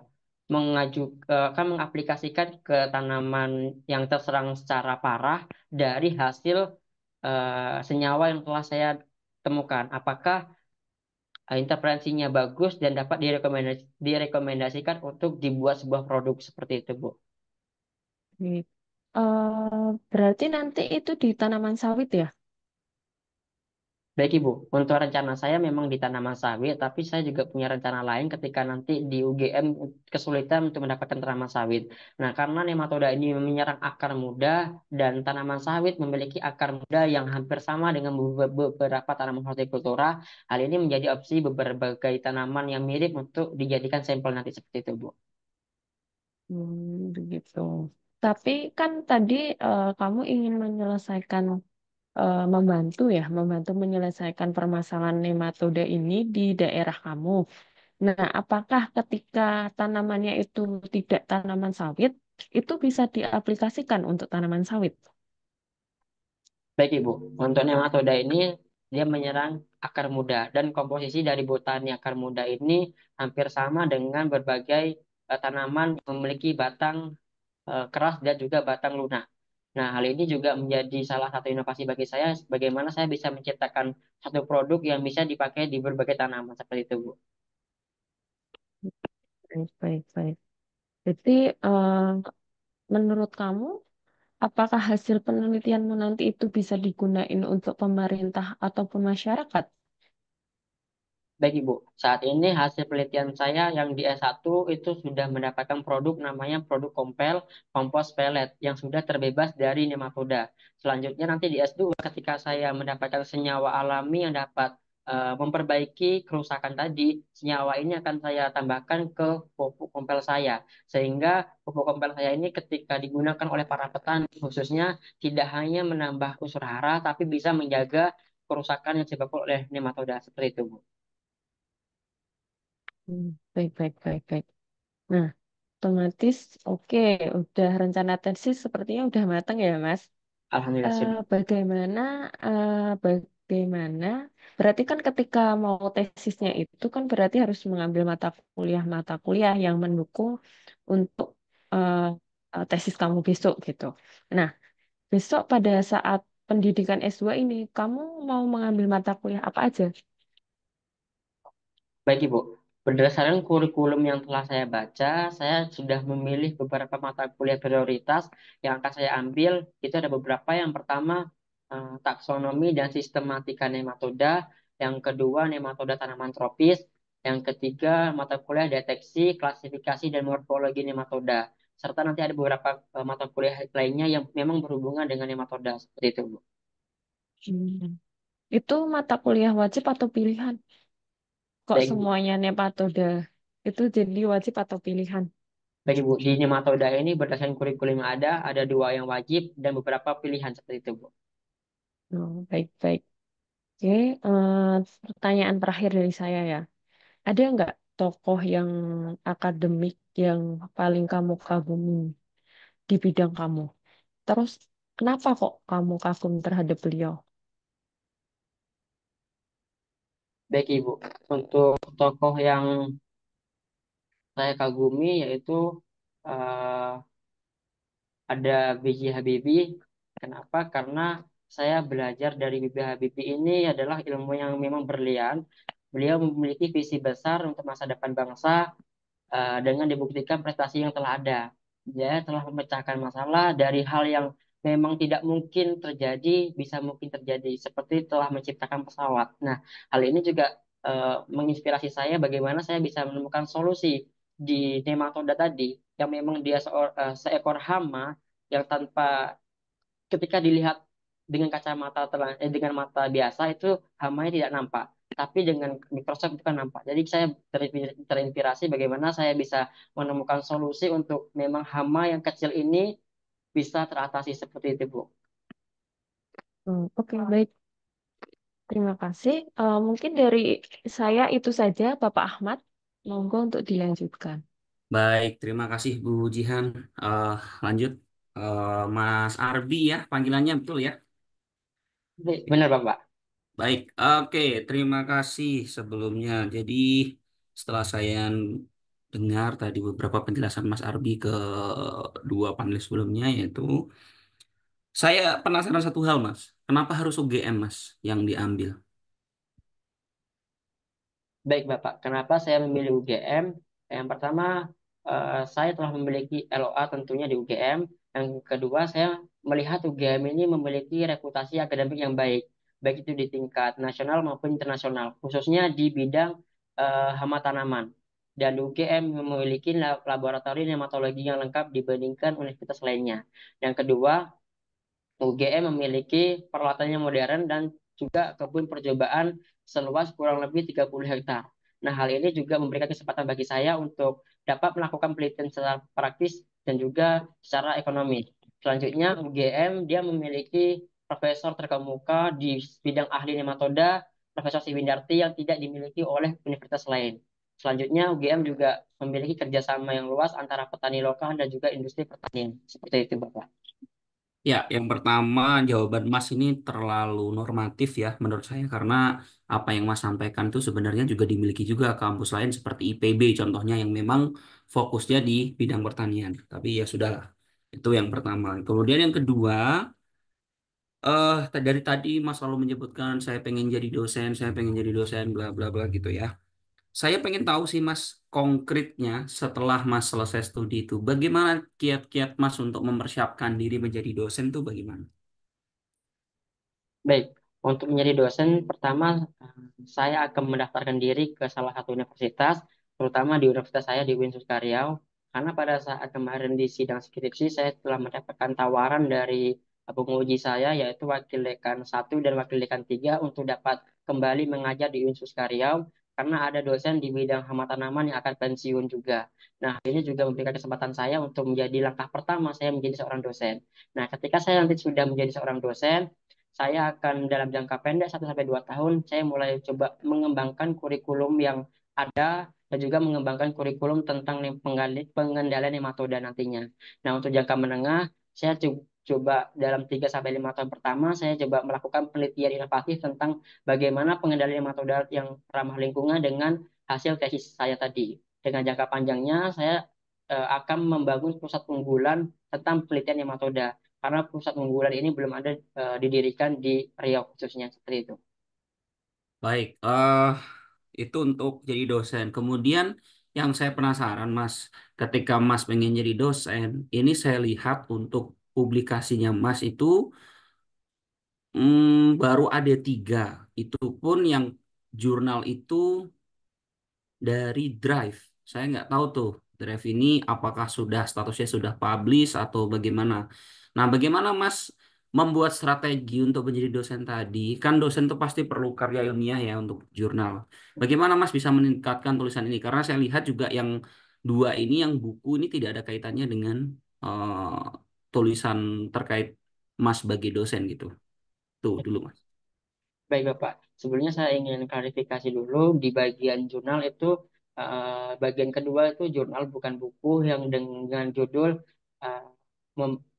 akan mengaplikasikan ke tanaman yang terserang secara parah dari hasil senyawa yang telah saya temukan. Apakah interferensinya bagus dan dapat direkomendasikan untuk dibuat sebuah produk seperti itu, Bu. Oke. Berarti nanti itu di tanaman sawit ya? Baik Ibu, untuk rencana saya memang di tanaman sawit, tapi saya juga punya rencana lain ketika nanti di UGM kesulitan untuk mendapatkan tanaman sawit. Nah, karena nematoda ini menyerang akar muda dan tanaman sawit memiliki akar muda yang hampir sama dengan beberapa tanaman hortikultura, hal ini menjadi opsi berbagai tanaman yang mirip untuk dijadikan sampel nanti seperti itu, Bu. Begitu. Tapi kan tadi kamu ingin menyelesaikan membantu menyelesaikan permasalahan nematoda ini di daerah kamu. Nah, apakah ketika tanamannya itu tidak tanaman sawit, itu bisa diaplikasikan untuk tanaman sawit? Baik Ibu, untuk nematoda ini dia menyerang akar muda dan komposisi dari botani akar muda ini hampir sama dengan berbagai tanaman yang memiliki batang keras dan juga batang lunak. Nah, hal ini juga menjadi salah satu inovasi bagi saya bagaimana saya bisa menciptakan satu produk yang bisa dipakai di berbagai tanaman seperti itu, Bu. Baik, baik, baik. Jadi, menurut kamu, apakah hasil penelitianmu nanti itu bisa digunain untuk pemerintah ataupun masyarakat? Baik Ibu, saat ini hasil penelitian saya yang di S1 itu sudah mendapatkan produk namanya produk Kompel Kompos Pellet yang sudah terbebas dari nematoda. Selanjutnya nanti di S2 ketika saya mendapatkan senyawa alami yang dapat memperbaiki kerusakan tadi, senyawa ini akan saya tambahkan ke pupuk kompel saya. Sehingga pupuk kompel saya ini ketika digunakan oleh para petani khususnya tidak hanya menambah unsur hara tapi bisa menjaga kerusakan yang disebabkan oleh nematoda seperti itu, Bu. Baik, baik, baik, baik. Nah, otomatis, oke, udah rencana tesis sepertinya udah matang ya, Mas. Alhamdulillah sudah. Bagaimana, bagaimana? Berarti kan ketika mau tesisnya itu kan berarti harus mengambil mata kuliah yang mendukung untuk eh, tesis kamu besok gitu. Nah, besok pada saat pendidikan S2 ini, kamu mau mengambil mata kuliah apa aja? Baik Ibu, berdasarkan kurikulum yang telah saya baca, saya sudah memilih beberapa mata kuliah prioritas yang akan saya ambil. Itu ada beberapa. Yang pertama, taksonomi dan sistematika nematoda. Yang kedua, nematoda tanaman tropis. Yang ketiga, mata kuliah deteksi, klasifikasi, dan morfologi nematoda. Serta nanti ada beberapa mata kuliah lainnya yang memang berhubungan dengan nematoda. Seperti itu, Bu. Hmm. Itu mata kuliah wajib atau pilihan? Kok Baik, Bu. semuanya nepatoda? Itu jadi wajib atau pilihan? Baik, Bu. Di nematoda ini berdasarkan kurikulum yang ada dua yang wajib dan beberapa pilihan seperti itu, Bu. Oh, baik-baik. Oke, pertanyaan terakhir dari saya ya. Ada nggak tokoh yang akademik yang paling kamu kagumi di bidang kamu? Terus, kenapa kok kamu kagum terhadap beliau? Baik, Ibu. Untuk tokoh yang saya kagumi yaitu eh, ada B.J. Habibie. Kenapa? Karena saya belajar dari B.J. Habibie ini adalah ilmu yang memang berlian. Beliau memiliki visi besar untuk masa depan bangsa dengan dibuktikan prestasi yang telah ada. Dia telah memecahkan masalah dari hal yang memang tidak mungkin terjadi, bisa mungkin terjadi, seperti telah menciptakan pesawat. Nah, hal ini juga menginspirasi saya bagaimana saya bisa menemukan solusi di nematoda tadi, yang memang dia seekor hama yang tanpa ketika dilihat dengan kacamata dengan mata biasa itu hamanya tidak nampak, tapi dengan mikroskop itu kan nampak. Jadi saya terinspirasi bagaimana saya bisa menemukan solusi untuk memang hama yang kecil ini bisa teratasi seperti itu, Bu. Oke, baik. Terima kasih. Mungkin dari saya itu saja, Bapak Ahmad. Monggo untuk dilanjutkan. Baik, terima kasih Bu Jihan. Eh, lanjut, Mas Arbi ya, panggilannya betul ya? Benar, Bapak. Baik, oke, terima kasih sebelumnya. Jadi setelah saya dengar tadi beberapa penjelasan Mas Arbi ke dua panelis sebelumnya, yaitu saya penasaran satu hal, Mas. Kenapa harus UGM, Mas, yang diambil? Baik, Bapak. Kenapa saya memilih UGM? Yang pertama, saya telah memiliki LOA tentunya di UGM. Yang kedua, saya melihat UGM ini memiliki reputasi akademik yang baik, baik itu di tingkat nasional maupun internasional, khususnya di bidang hama tanaman. Dan UGM memiliki laboratorium nematologi yang lengkap dibandingkan universitas lainnya. Yang kedua, UGM memiliki peralatan yang modern dan juga kebun percobaan seluas kurang lebih 30 hektar. Nah, hal ini juga memberikan kesempatan bagi saya untuk dapat melakukan penelitian secara praktis dan juga secara ekonomi. Selanjutnya, UGM dia memiliki profesor terkemuka di bidang ahli nematoda, Profesor Siwindarti yang tidak dimiliki oleh universitas lain. Selanjutnya, UGM juga memiliki kerjasama yang luas antara petani lokal dan juga industri pertanian. Seperti itu, Bapak. Ya, yang pertama jawaban Mas ini terlalu normatif ya menurut saya karena apa yang Mas sampaikan itu sebenarnya juga dimiliki juga kampus lain seperti IPB contohnya yang memang fokusnya di bidang pertanian. Tapi ya sudahlah, itu yang pertama. Kemudian yang kedua, dari tadi Mas selalu menyebutkan saya pengen jadi dosen, saya pengen jadi dosen, bla bla bla gitu ya. Saya pengen tahu sih Mas konkretnya setelah Mas selesai studi itu, bagaimana kiat-kiat Mas untuk mempersiapkan diri menjadi dosen itu bagaimana? Baik, untuk menjadi dosen, pertama saya akan mendaftarkan diri ke salah satu universitas, terutama di universitas saya di UIN Sukaryau, karena pada saat kemarin di sidang skripsi, saya telah mendapatkan tawaran dari penguji saya, yaitu Wakil Dekan 1 dan Wakil Dekan 3, untuk dapat kembali mengajar di UIN Sukaryau, karena ada dosen di bidang hama tanaman yang akan pensiun juga. Nah, ini juga memberikan kesempatan saya untuk menjadi langkah pertama saya menjadi seorang dosen. Nah, ketika saya nanti sudah menjadi seorang dosen, saya akan dalam jangka pendek 1 sampai 2 tahun, saya mulai coba mengembangkan kurikulum yang ada dan juga mengembangkan kurikulum tentang pengendalian nematoda nantinya. Nah, untuk jangka menengah, saya coba dalam 3 sampai 5 tahun pertama, saya coba melakukan penelitian inovatif tentang bagaimana pengendalian nematoda yang ramah lingkungan dengan hasil tesis saya tadi. Dengan jangka panjangnya, saya akan membangun pusat unggulan tentang penelitian nematoda karena pusat unggulan ini belum ada didirikan di Riau khususnya seperti itu. Baik, itu untuk jadi dosen. Kemudian yang saya penasaran, Mas, ketika Mas pengen jadi dosen, ini saya lihat untuk publikasinya Mas itu baru ada 3. Itu pun yang jurnal itu dari Drive. Saya nggak tahu tuh Drive ini apakah sudah statusnya sudah publish atau bagaimana. Nah, bagaimana Mas membuat strategi untuk menjadi dosen tadi? Kan dosen itu pasti perlu karya ilmiah ya untuk jurnal. Bagaimana Mas bisa meningkatkan tulisan ini? Karena saya lihat juga yang 2 ini, yang buku ini tidak ada kaitannya dengan tulisan terkait Mas sebagai dosen gitu. Tuh dulu Mas. Baik Bapak, sebelumnya saya ingin klarifikasi dulu di bagian jurnal itu bagian kedua itu jurnal bukan buku yang dengan judul eh,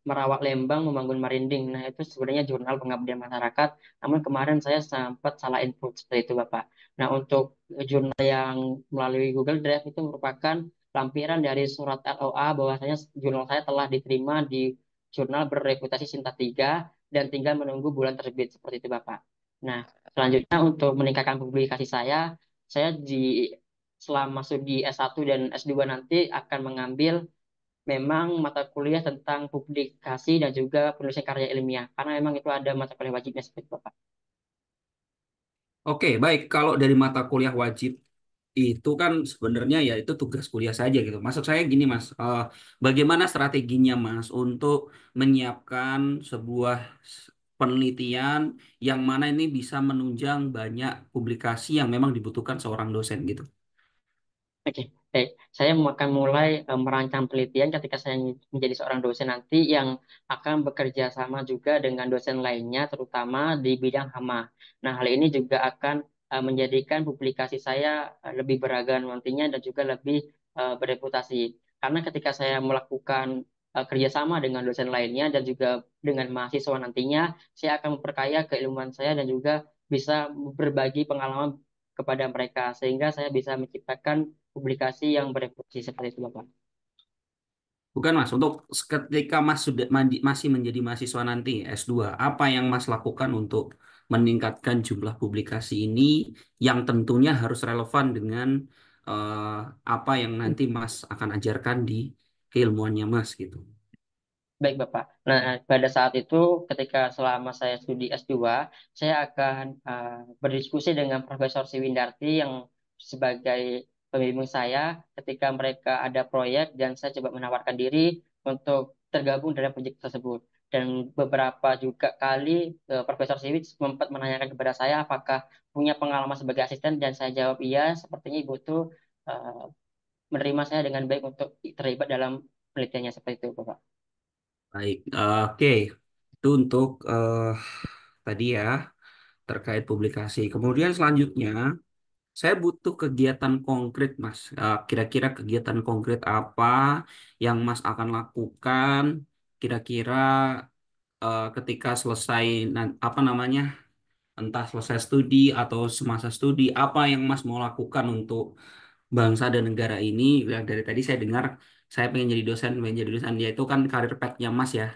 Merawat Lembang Membangun Marinding. Nah itu sebenarnya jurnal pengabdian masyarakat. Namun kemarin saya sempat salah input seperti itu Bapak. Nah untuk jurnal yang melalui Google Drive itu merupakan lampiran dari surat LOA bahwasanya jurnal saya telah diterima di jurnal berreputasi Sinta 3 dan tinggal menunggu bulan terbit seperti itu Bapak. Nah, selanjutnya untuk meningkatkan publikasi saya selama studi S1 dan S2 nanti akan mengambil memang mata kuliah tentang publikasi dan juga penulisan karya ilmiah. Karena memang itu ada mata kuliah wajibnya seperti itu, Bapak. Oke, baik. Kalau dari mata kuliah wajib itu kan sebenarnya ya itu tugas kuliah saja gitu. Maksud saya gini Mas, bagaimana strateginya Mas untuk menyiapkan sebuah penelitian yang mana ini bisa menunjang banyak publikasi yang memang dibutuhkan seorang dosen gitu. Oke, baik. Saya akan mulai merancang penelitian ketika saya menjadi seorang dosen nanti yang akan bekerja sama juga dengan dosen lainnya, terutama di bidang hama. Nah, hal ini juga akan menjadikan publikasi saya lebih beragam nantinya dan juga lebih bereputasi. Karena ketika saya melakukan kerjasama dengan dosen lainnya dan juga dengan mahasiswa nantinya, saya akan memperkaya keilmuan saya dan juga bisa berbagi pengalaman kepada mereka sehingga saya bisa menciptakan publikasi yang bereputasi seperti itu Bapak. Bukan Mas, untuk ketika Mas sudah masih menjadi mahasiswa nanti S2, apa yang Mas lakukan untuk meningkatkan jumlah publikasi ini yang tentunya harus relevan dengan eh, apa yang nanti Mas akan ajarkan di keilmuannya Mas gitu. Baik Bapak. Nah, pada saat itu ketika selama saya studi S2, saya akan berdiskusi dengan Profesor Siwindarti yang sebagai pembimbing saya ketika mereka ada proyek dan saya coba menawarkan diri untuk tergabung dalam proyek tersebut. Dan beberapa juga kali Profesor Siwit sempat menanyakan kepada saya apakah punya pengalaman sebagai asisten dan saya jawab iya, sepertinya Ibu tuh eh, menerima saya dengan baik untuk terlibat dalam penelitiannya seperti itu Bapak. Baik, oke. Itu untuk tadi ya terkait publikasi. Kemudian selanjutnya saya butuh kegiatan konkret, Mas. Kira-kira kegiatan konkret apa yang Mas akan lakukan? Kira-kira ketika selesai apa namanya, entah selesai studi atau semasa studi, apa yang Mas mau lakukan untuk bangsa dan negara ini? Ya, dari tadi saya dengar saya pengen jadi dosen ya itu kan karir path-nya Mas ya,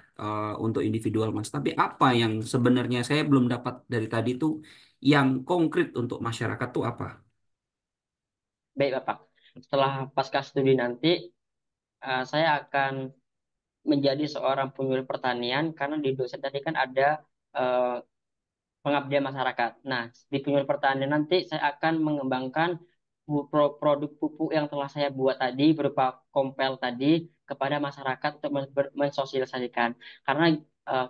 untuk individual Mas. Tapi apa yang sebenarnya saya belum dapat dari tadi tuh yang konkret untuk masyarakat tuh apa? Baik, Bapak. Setelah pasca studi nanti, saya akan menjadi seorang penyuluh pertanian karena di dosen tadi kan ada eh, pengabdian masyarakat. Nah, di penyuluh pertanian nanti saya akan mengembangkan produk pupuk yang telah saya buat tadi berupa kompel tadi kepada masyarakat untuk mensosialisasikan. Karena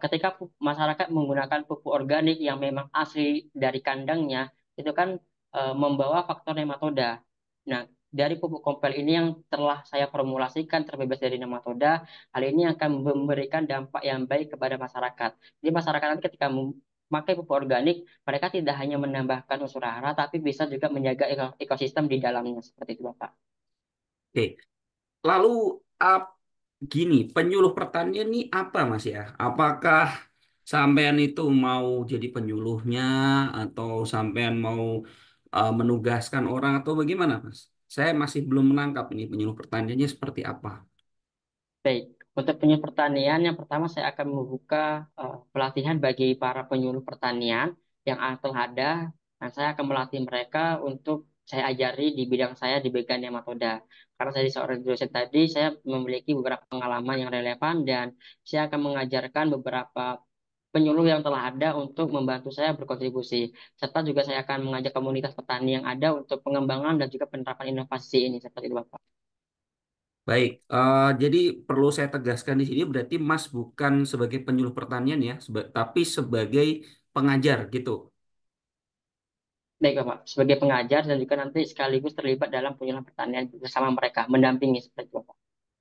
ketika masyarakat menggunakan pupuk organik yang memang asli dari kandangnya, itu kan membawa faktor nematoda. Nah, dari pupuk kompel ini yang telah saya formulasikan terbebas dari nematoda, hal ini akan memberikan dampak yang baik kepada masyarakat. Jadi masyarakat nanti ketika memakai pupuk organik, mereka tidak hanya menambahkan unsur hara, tapi bisa juga menjaga ekosistem di dalamnya seperti itu, Bapak. Oke, lalu gini, penyuluh pertanian ini apa Mas ya? Apakah sampean itu mau jadi penyuluhnya atau sampean mau menugaskan orang atau bagaimana Mas? Saya masih belum menangkap ini penyuluh pertaniannya seperti apa. Baik. Untuk penyuluh pertanian, yang pertama saya akan membuka pelatihan bagi para penyuluh pertanian yang telah ada, dan saya akan melatih mereka untuk saya ajari di bidang saya di bidang nematoda. Karena saya seorang dosen tadi, saya memiliki beberapa pengalaman yang relevan dan saya akan mengajarkan beberapa penyuluh yang telah ada untuk membantu saya berkontribusi. Serta juga saya akan mengajak komunitas petani yang ada untuk pengembangan dan juga penerapan inovasi ini seperti itu, Bapak. Baik, jadi perlu saya tegaskan di sini berarti Mas bukan sebagai penyuluh pertanian ya, tapi sebagai pengajar gitu. Baik, Bapak. Sebagai pengajar dan juga nanti sekaligus terlibat dalam penyuluhan pertanian bersama mereka, mendampingi seperti itu, Bapak.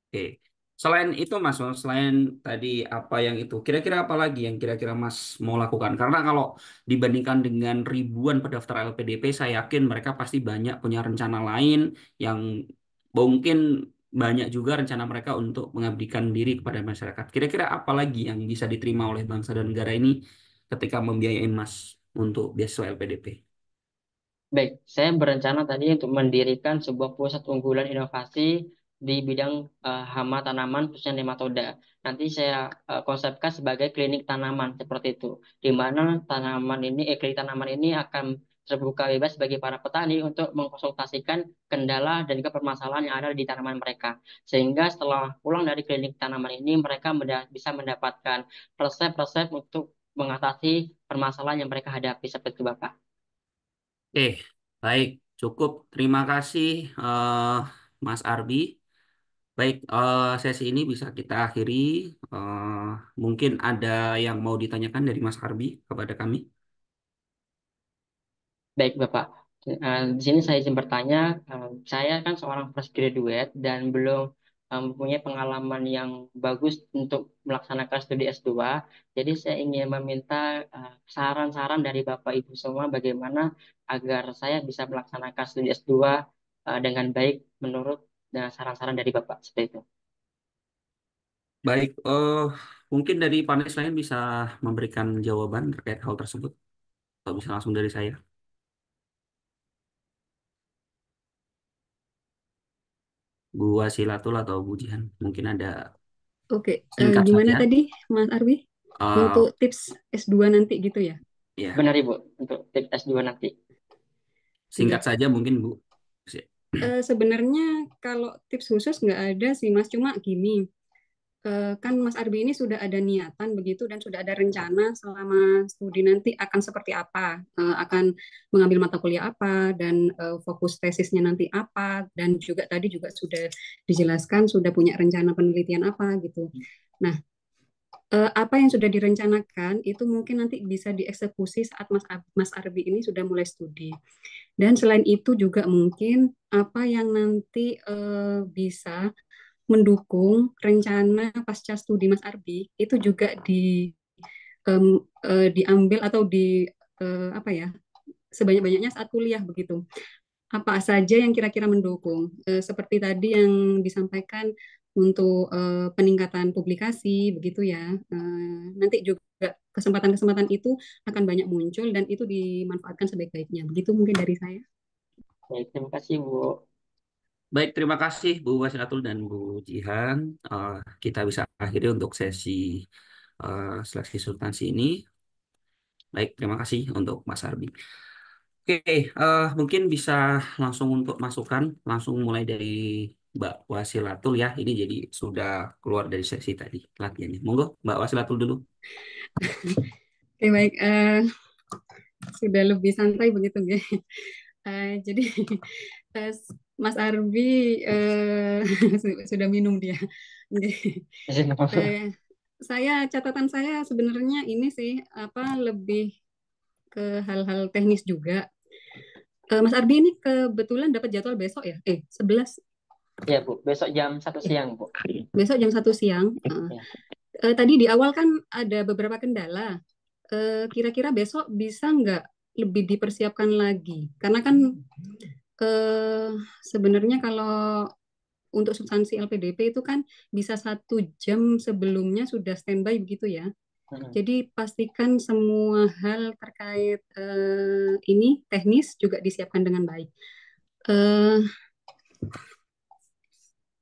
Oke. Selain itu Mas, selain tadi apa yang itu, kira-kira apa lagi yang kira-kira Mas mau lakukan? Karena kalau dibandingkan dengan ribuan pendaftar LPDP, saya yakin mereka pasti banyak punya rencana lain yang mungkin banyak juga rencana mereka untuk mengabdikan diri kepada masyarakat. Kira-kira apa lagi yang bisa diterima oleh bangsa dan negara ini ketika membiayai Mas untuk beasiswa LPDP? Baik, saya berencana tadi untuk mendirikan sebuah pusat unggulan inovasi di bidang hama tanaman khususnya nematoda. Nanti saya konsepkan sebagai klinik tanaman seperti itu, di mana klinik tanaman ini akan terbuka bebas bagi para petani untuk mengkonsultasikan kendala dan juga permasalahan yang ada di tanaman mereka. Sehingga setelah pulang dari klinik tanaman ini, mereka bisa mendapatkan resep-resep untuk mengatasi permasalahan yang mereka hadapi seperti itu, Bapak. Oke, baik, cukup. Terima kasih, Mas Arbi. Baik, sesi ini bisa kita akhiri. Eh, Mungkin ada yang mau ditanyakan dari Mas Arbi kepada kami. Baik, Bapak. Di sini saya izin bertanya, saya kan seorang fresh graduate dan belum mempunyai pengalaman yang bagus untuk melaksanakan studi S2. Jadi saya ingin meminta saran-saran dari Bapak Ibu semua bagaimana agar saya bisa melaksanakan studi S2 dengan baik menurut saran-saran dari Bapak seperti itu. Baik, mungkin dari panelis lain bisa memberikan jawaban terkait hal tersebut. Atau bisa langsung dari saya. Bu Wasilatul atau Bu Jihan. Mungkin ada Oke, singkat gimana saja. tadi Mas Arwi Eh, untuk tips S2 nanti gitu ya? ya, Benar, Ibu, untuk tips S2 nanti. singkat Iya. saja mungkin Bu. Sebenarnya kalau tips khusus nggak ada sih Mas, cuma gini, kan Mas Arbi ini sudah ada niatan begitu dan sudah ada rencana selama studi nanti akan seperti apa, akan mengambil mata kuliah apa dan fokus tesisnya nanti apa dan juga tadi juga sudah dijelaskan sudah punya rencana penelitian apa gitu. Nah, apa yang sudah direncanakan itu mungkin nanti bisa dieksekusi saat Mas Arbi ini sudah mulai studi. Dan selain itu juga mungkin apa yang nanti bisa mendukung rencana pasca studi Mas Arbi itu juga diambil atau apa ya, sebanyak-banyaknya saat kuliah begitu. Apa saja yang kira-kira mendukung? Seperti tadi yang disampaikan untuk peningkatan publikasi begitu ya. Nanti juga kesempatan-kesempatan itu akan banyak muncul dan itu dimanfaatkan sebaik-baiknya. Begitu mungkin dari saya. Baik, terima kasih, Bu. Baik, terima kasih Bu Wasilatul dan Bu Jihan. Kita bisa akhiri untuk sesi seleksi substansi ini. Baik, terima kasih untuk Mas Arbi. Oke, mungkin bisa langsung untuk masukan, langsung mulai dari Mbak Wasilatul ya. Ini jadi sudah keluar dari sesi tadi latihannya. Monggo, Mbak Wasilatul dulu. Oke, baik. Sudah lebih santai begitu ya. Jadi eh, Mas Arbi sudah minum dia. Izin, Bapak. Eh, catatan saya sebenarnya ini sih apa lebih ke hal-hal teknis juga. Mas Arbi ini kebetulan dapat jadwal besok ya? 11. Ya, Bu. Besok jam 1 Eh, siang, Bu. besok jam 1 siang. Ya. Tadi di awal kan ada beberapa kendala. Kira-kira besok bisa nggak lebih dipersiapkan lagi? Karena kan eh, sebenarnya kalau untuk substansi LPDP itu kan bisa 1 jam sebelumnya sudah standby begitu ya. Mm-mm. Jadi pastikan semua hal terkait ini teknis juga disiapkan dengan baik. Eh,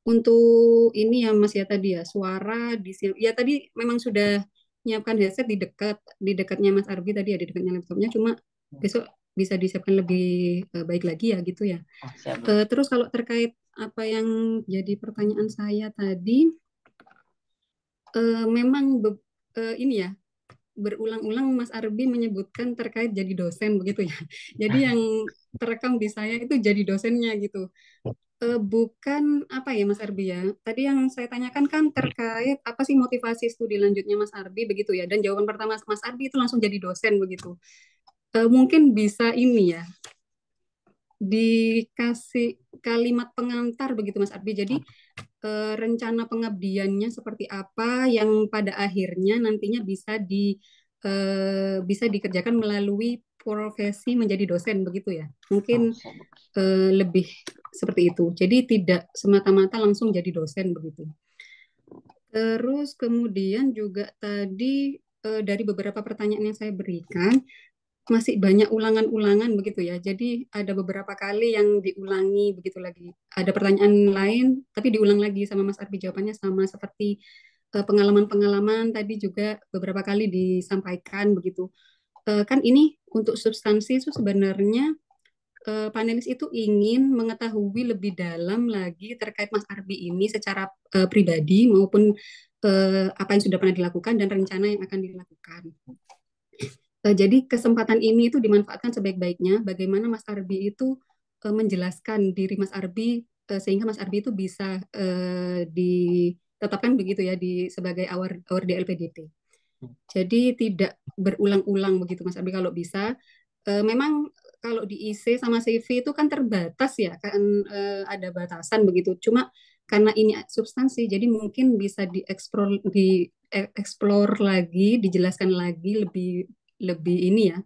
untuk ini ya Mas ya tadi ya suara ya tadi memang sudah nyiapkan headset di dekatnya Mas Arbi tadi ya di dekatnya laptopnya cuma besok bisa disiapkan lebih baik lagi ya gitu ya. Oh, siap, Bu. Terus kalau terkait apa yang jadi pertanyaan saya tadi memang ini ya berulang-ulang Mas Arbi menyebutkan terkait jadi dosen begitu ya. Jadi yang terekam di saya itu jadi dosennya gitu. Bukan apa ya Mas Arbi ya. Tadi yang saya tanyakan kan terkait apa sih motivasi studi lanjutnya Mas Arbi begitu ya. Dan jawaban pertama Mas Arbi itu langsung jadi dosen begitu. Mungkin bisa ini ya dikasih kalimat pengantar begitu Mas Arbi. Jadi rencana pengabdiannya seperti apa yang pada akhirnya nantinya bisa dikerjakan melalui profesi menjadi dosen begitu ya. Mungkin Oh, siap, Bu. lebih seperti itu. Jadi tidak semata-mata langsung jadi dosen begitu. Terus kemudian juga tadi dari beberapa pertanyaan yang saya berikan masih banyak ulangan-ulangan begitu ya. Jadi ada beberapa kali yang diulangi begitu lagi. Ada pertanyaan lain tapi diulang lagi sama Mas Arbi jawabannya sama seperti pengalaman-pengalaman tadi juga beberapa kali disampaikan begitu. Kan ini untuk substansi itu sebenarnya panelis itu ingin mengetahui lebih dalam lagi terkait Mas Arbi ini secara pribadi maupun apa yang sudah pernah dilakukan dan rencana yang akan dilakukan. Jadi kesempatan ini itu dimanfaatkan sebaik-baiknya bagaimana Mas Arbi itu menjelaskan diri Mas Arbi sehingga Mas Arbi itu bisa ditetapkan begitu ya sebagai award LPDP. Jadi tidak berulang-ulang begitu Mas Arbi kalau bisa. Memang kalau di IC sama CV itu kan terbatas ya kan ada batasan begitu. Cuma karena ini substansi jadi mungkin bisa dieksplor lagi, dijelaskan lagi lebih lebih ini ya.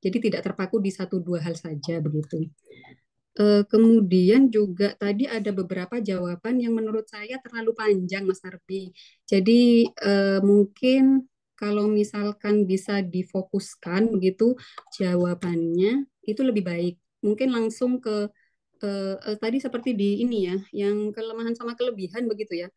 Jadi tidak terpaku di satu dua hal saja begitu. Kemudian juga tadi ada beberapa jawaban yang menurut saya terlalu panjang, Mas Arbi. Jadi mungkin kalau misalkan bisa difokuskan begitu jawabannya itu lebih baik. Mungkin langsung ke tadi seperti di ini ya, yang kelemahan sama kelebihan begitu ya.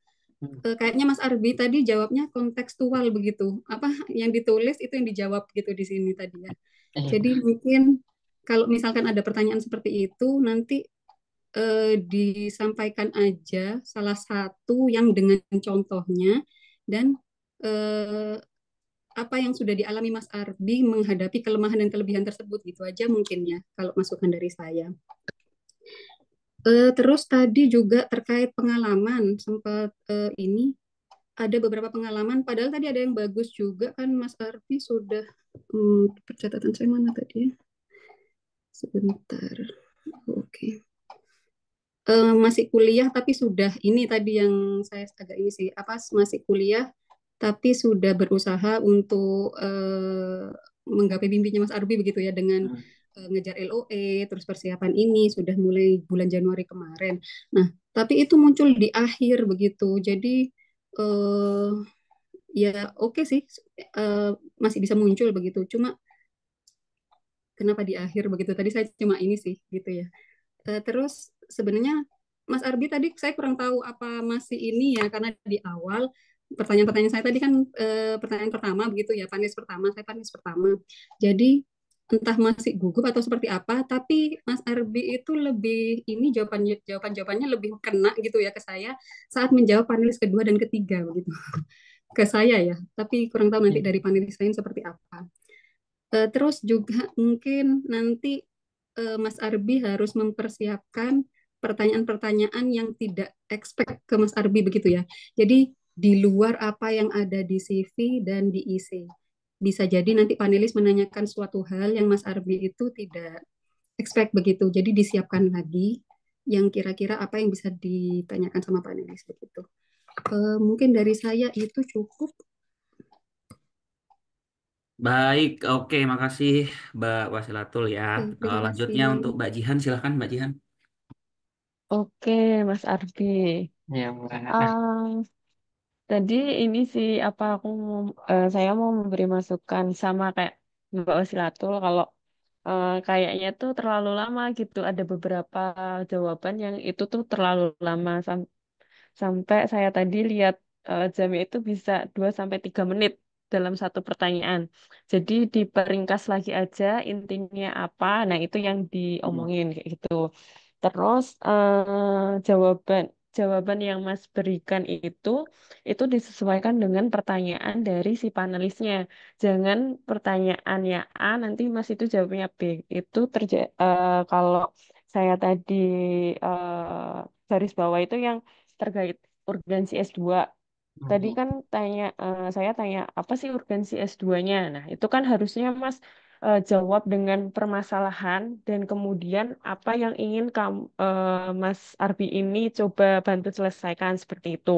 Kayaknya Mas Arbi tadi jawabnya kontekstual begitu. Apa yang ditulis itu yang dijawab gitu di sini tadi ya. Iya, Jadi mungkin kalau misalkan ada pertanyaan seperti itu nanti disampaikan aja salah satu yang dengan contohnya dan eh, apa yang sudah dialami Mas Arbi menghadapi kelemahan dan kelebihan tersebut gitu aja mungkin ya kalau masukan dari saya. Terus tadi juga terkait pengalaman sempat ini ada beberapa pengalaman padahal tadi ada yang bagus juga kan Mas Arbi sudah percatatan saya mana tadi ya? Sebentar. Oke. Masih kuliah tapi sudah ini tadi yang saya agak ini sih apa masih kuliah tapi sudah berusaha untuk menggapai mimpinya Mas Arbi begitu ya dengan ngejar LOE terus persiapan ini sudah mulai bulan Januari kemarin. Nah, tapi itu muncul di akhir begitu. Jadi eh, ya oke sih masih bisa muncul begitu. Cuma kenapa di akhir begitu? Tadi saya cuma ini sih gitu ya. Terus sebenarnya Mas Arbi tadi saya kurang tahu apa masih ini ya karena di awal pertanyaan-pertanyaan saya tadi kan pertanyaan pertama begitu ya panelis pertama saya panelis pertama. Jadi entah masih gugup atau seperti apa tapi Mas Arbi itu lebih ini jawabannya lebih kena gitu ya ke saya saat menjawab panelis kedua dan ketiga begitu ke saya ya tapi kurang tahu nanti iya. dari panelis lain seperti apa. Terus juga mungkin nanti Mas Arbi harus mempersiapkan pertanyaan-pertanyaan yang tidak expect ke Mas Arbi begitu ya. Jadi di luar apa yang ada di CV dan di IC. Bisa jadi nanti panelis menanyakan suatu hal yang Mas Arbi itu tidak expect begitu. Jadi disiapkan lagi yang kira-kira apa yang bisa ditanyakan sama panelis begitu. Mungkin dari saya itu cukup. Baik, oke, makasih Mbak Wasilatul ya. Terima Lanjutnya untuk kasih. Mbak Jihan, silahkan Mbak Jihan. Oke, Mas Arbi. Ya, Mbak. Ah, tadi ini sih apa saya mau memberi masukan sama kayak Mbak Wasilatul kalau kayaknya tuh terlalu lama gitu. Ada beberapa jawaban yang itu tuh terlalu lama Sampai saya tadi lihat jamnya itu bisa 2 sampai 3 menit dalam satu pertanyaan. Jadi diperingkas lagi aja intinya apa. Nah, itu yang Hmm. diomongin kayak gitu. Terus jawaban jawaban yang Mas berikan itu disesuaikan dengan pertanyaan dari si panelisnya. Jangan pertanyaannya A nanti Mas itu jawabnya B. Itu kalau saya tadi garis bawah itu yang terkait urgensi S2. Tadi Hmm. kan saya tanya apa sih urgensi S2-nya? Nah, itu kan harusnya Mas jawab dengan permasalahan dan kemudian apa yang ingin Mas Arbi ini coba bantu selesaikan seperti itu.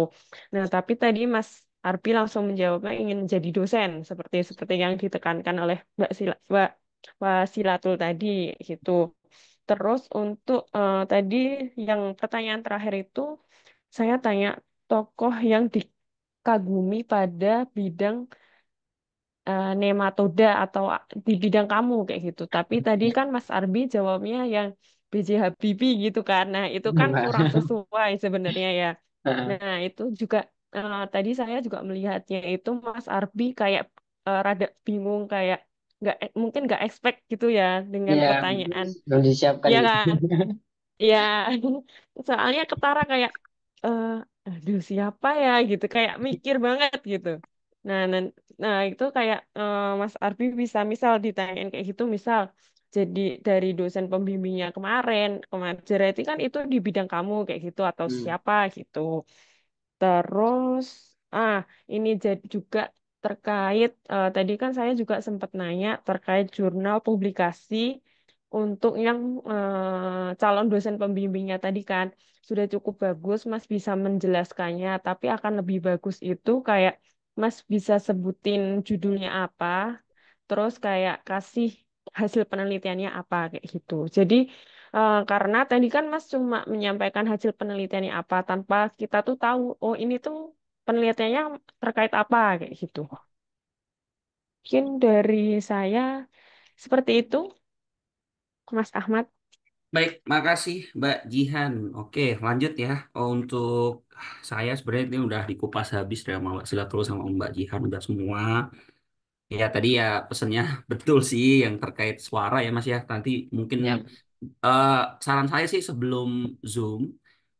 Nah, tapi tadi Mas Arbi langsung menjawabnya ingin menjadi dosen seperti seperti yang ditekankan oleh Mbak Wasilatul tadi gitu. Terus untuk tadi yang pertanyaan terakhir itu saya tanya tokoh yang dikagumi pada bidang nematoda atau di bidang kamu kayak gitu. Tapi tadi kan Mas Arbi jawabnya yang B.J. Habibie gitu kan. Nah, itu kan kurang sesuai sebenarnya ya. Heeh. Nah, itu juga tadi saya juga melihatnya itu Mas Arbi kayak rada bingung kayak mungkin nggak expect gitu ya dengan Ya, pertanyaan. belum disiapkan Ya gitu. kan? Ya, soalnya ketara kayak, eh, aduh siapa ya gitu, kayak mikir banget gitu. Nah, nah itu kayak Mas Arbi bisa misal ditanyain kayak gitu, misal jadi dari dosen pembimbingnya kemarin berarti kan itu di bidang kamu kayak gitu atau Hmm. siapa gitu. Terus, ini jadi juga terkait, tadi kan saya juga sempat nanya terkait jurnal publikasi untuk yang calon dosen pembimbingnya tadi kan sudah cukup bagus, Mas bisa menjelaskannya, tapi akan lebih bagus itu kayak Mas bisa sebutin judulnya apa, terus kayak kasih hasil penelitiannya apa kayak gitu. Jadi karena tadi kan Mas cuma menyampaikan hasil penelitiannya apa tanpa kita tuh tahu, oh ini tuh penelitiannya terkait apa kayak gitu. Mungkin dari saya seperti itu, Mas Ahmad. Baik, makasih Mbak Jihan. Oke, lanjut ya. Oh, untuk saya sebenarnya ini udah dikupas habis dari sama Mbak Silatul sama Mbak Jihan udah semua. Ya tadi ya pesennya betul sih yang terkait suara ya Mas ya. Nanti mungkin Ya. eh, saran saya sih sebelum Zoom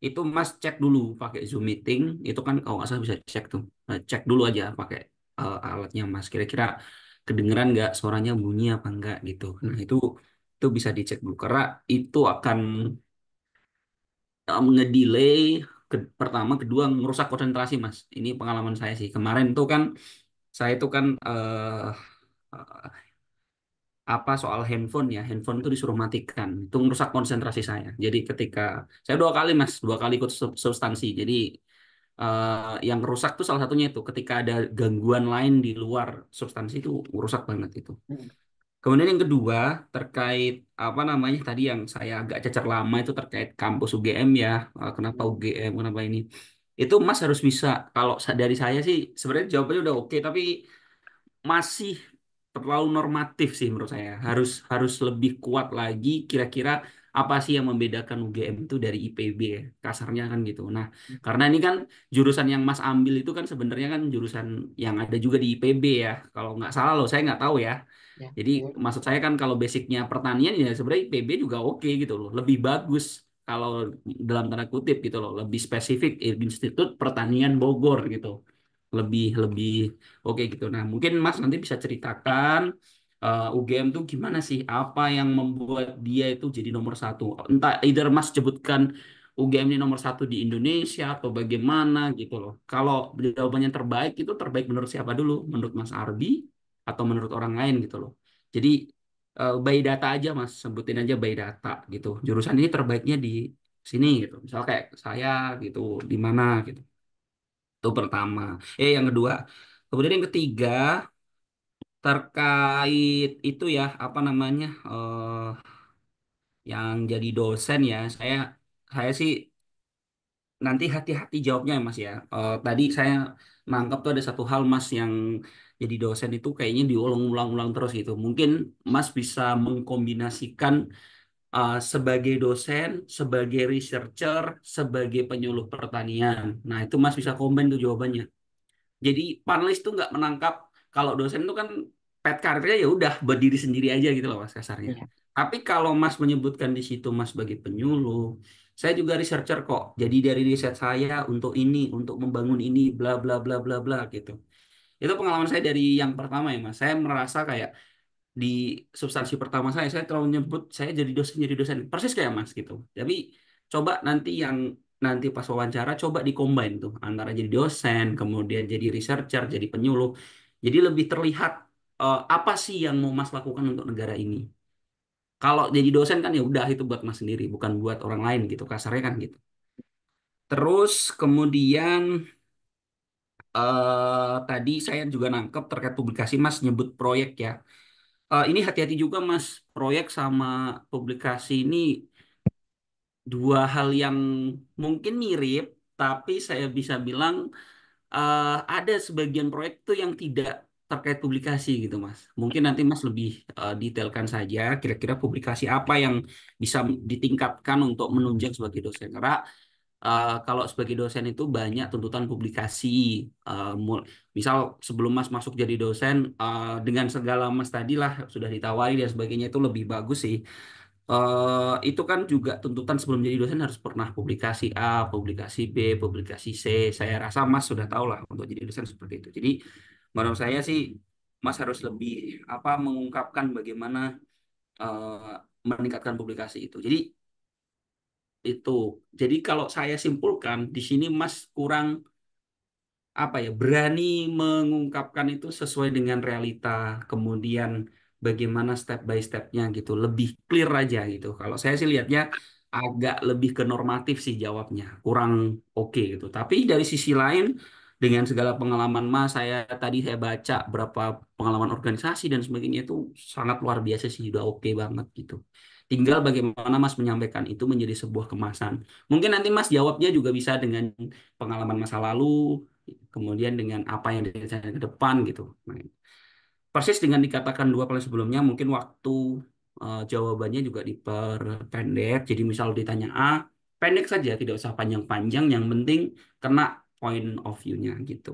itu Mas cek dulu pakai Zoom meeting. Itu kan kalau nggak salah bisa cek tuh. Cek dulu aja pakai alatnya Mas. Kira-kira kedengeran nggak suaranya bunyi apa enggak gitu. Nah itu bisa dicek dulu karena itu akan ngedelay pertama, kedua merusak konsentrasi Mas. Ini pengalaman saya sih. Kemarin tuh kan saya itu kan apa soal handphone ya, handphone itu disuruh matikan, itu merusak konsentrasi saya. Jadi ketika saya 2 kali Mas, 2 kali ikut substansi. Jadi yang rusak tuh salah satunya itu ketika ada gangguan lain di luar substansi itu merusak banget itu. Kemudian yang kedua terkait apa namanya tadi yang saya agak cacar lama itu terkait kampus UGM ya. Kenapa Hmm. UGM, kenapa ini? Itu Mas harus bisa. Kalau dari saya sih sebenarnya jawabannya udah oke, tapi masih terlalu normatif sih menurut saya. Harus harus lebih kuat lagi kira-kira apa sih yang membedakan UGM itu dari IPB ya. Kasarnya kan gitu. Nah, karena ini kan jurusan yang Mas ambil itu kan sebenarnya kan jurusan yang ada juga di IPB ya. Kalau nggak salah loh, saya nggak tahu ya. Ya. Jadi maksud saya kan kalau basicnya pertanian ya sebenarnya IPB juga oke gitu loh. Lebih bagus kalau dalam tanda kutip gitu loh. Lebih spesifik Institut Pertanian Bogor gitu. Lebih lebih oke gitu. Nah, mungkin Mas nanti bisa ceritakan UGM tuh gimana sih? Apa yang membuat dia itu jadi nomor satu? Entah either Mas sebutkan UGM ini nomor satu di Indonesia atau bagaimana gitu loh. Kalau jawabannya terbaik itu terbaik menurut siapa dulu? Menurut Mas Arbi atau menurut orang lain gitu loh. Jadi by data aja Mas, sebutin aja by data gitu. Jurusan ini terbaiknya di sini gitu. Misal kayak saya gitu, di mana gitu. Itu pertama. Yang kedua. Kemudian yang ketiga terkait itu ya apa namanya yang jadi dosen ya saya sih nanti hati-hati jawabnya ya Mas ya. Tadi saya nangkap tuh ada satu hal Mas yang jadi dosen itu kayaknya diulang-ulang-ulang terus gitu. Mungkin Mas bisa mengkombinasikan sebagai dosen, sebagai researcher, sebagai penyuluh pertanian. Nah, itu Mas bisa combine tuh jawabannya. Jadi panelis tuh nggak menangkap kalau dosen tuh kan pet karirnya ya udah berdiri sendiri aja gitu loh Mas kasarnya. Iya. Tapi kalau Mas menyebutkan di situ Mas sebagai penyuluh, saya juga researcher kok. Jadi dari riset saya untuk ini, untuk membangun ini, bla bla bla bla bla gitu. Itu pengalaman saya dari yang pertama ya Mas. Saya merasa kayak di substansi pertama saya terlalu nyebut saya jadi dosen persis kayak Mas gitu. Tapi coba nanti yang nanti pas wawancara coba dikombin tuh antara jadi dosen kemudian jadi researcher jadi penyuluh jadi lebih terlihat apa sih yang mau Mas lakukan untuk negara ini. Kalau jadi dosen kan ya udah itu buat Mas sendiri bukan buat orang lain gitu kasarnya kan gitu. Terus kemudian tadi saya juga nangkep terkait publikasi Mas nyebut proyek ya. Ini hati-hati juga Mas, proyek sama publikasi ini dua hal yang mungkin mirip, tapi saya bisa bilang eh, ada sebagian proyek tuh yang tidak terkait publikasi gitu Mas. Mungkin nanti Mas lebih detailkan saja kira-kira publikasi apa yang bisa ditingkatkan untuk menunjang sebagai dosen. Karena kalau sebagai dosen itu banyak tuntutan publikasi. Misal sebelum Mas masuk jadi dosen, dengan segala Mas tadi lah sudah ditawari dan sebagainya itu lebih bagus sih. Itu kan juga tuntutan sebelum jadi dosen harus pernah publikasi A, publikasi B, publikasi C. Saya rasa Mas sudah tahu lah untuk jadi dosen seperti itu. Jadi menurut saya sih Mas harus lebih apa mengungkapkan bagaimana eh, meningkatkan publikasi itu. Jadi itu. Jadi kalau saya simpulkan di sini Mas kurang apa ya berani mengungkapkan itu sesuai dengan realita kemudian bagaimana step by stepnya gitu lebih clear aja gitu kalau saya sih lihatnya agak lebih ke normatif sih jawabnya kurang oke gitu tapi dari sisi lain dengan segala pengalaman Mas saya baca berapa pengalaman organisasi dan sebagainya itu sangat luar biasa sih udah oke banget gitu tinggal bagaimana Mas menyampaikan itu menjadi sebuah kemasan mungkin nanti Mas jawabnya juga bisa dengan pengalaman masa lalu kemudian dengan apa yang direncanakan ke depan gitu. Nah, persis dengan dikatakan dua kali sebelumnya, mungkin waktu jawabannya juga diperpendek. Jadi misal ditanya A, pendek saja, tidak usah panjang-panjang. Yang penting kena point of view-nya gitu.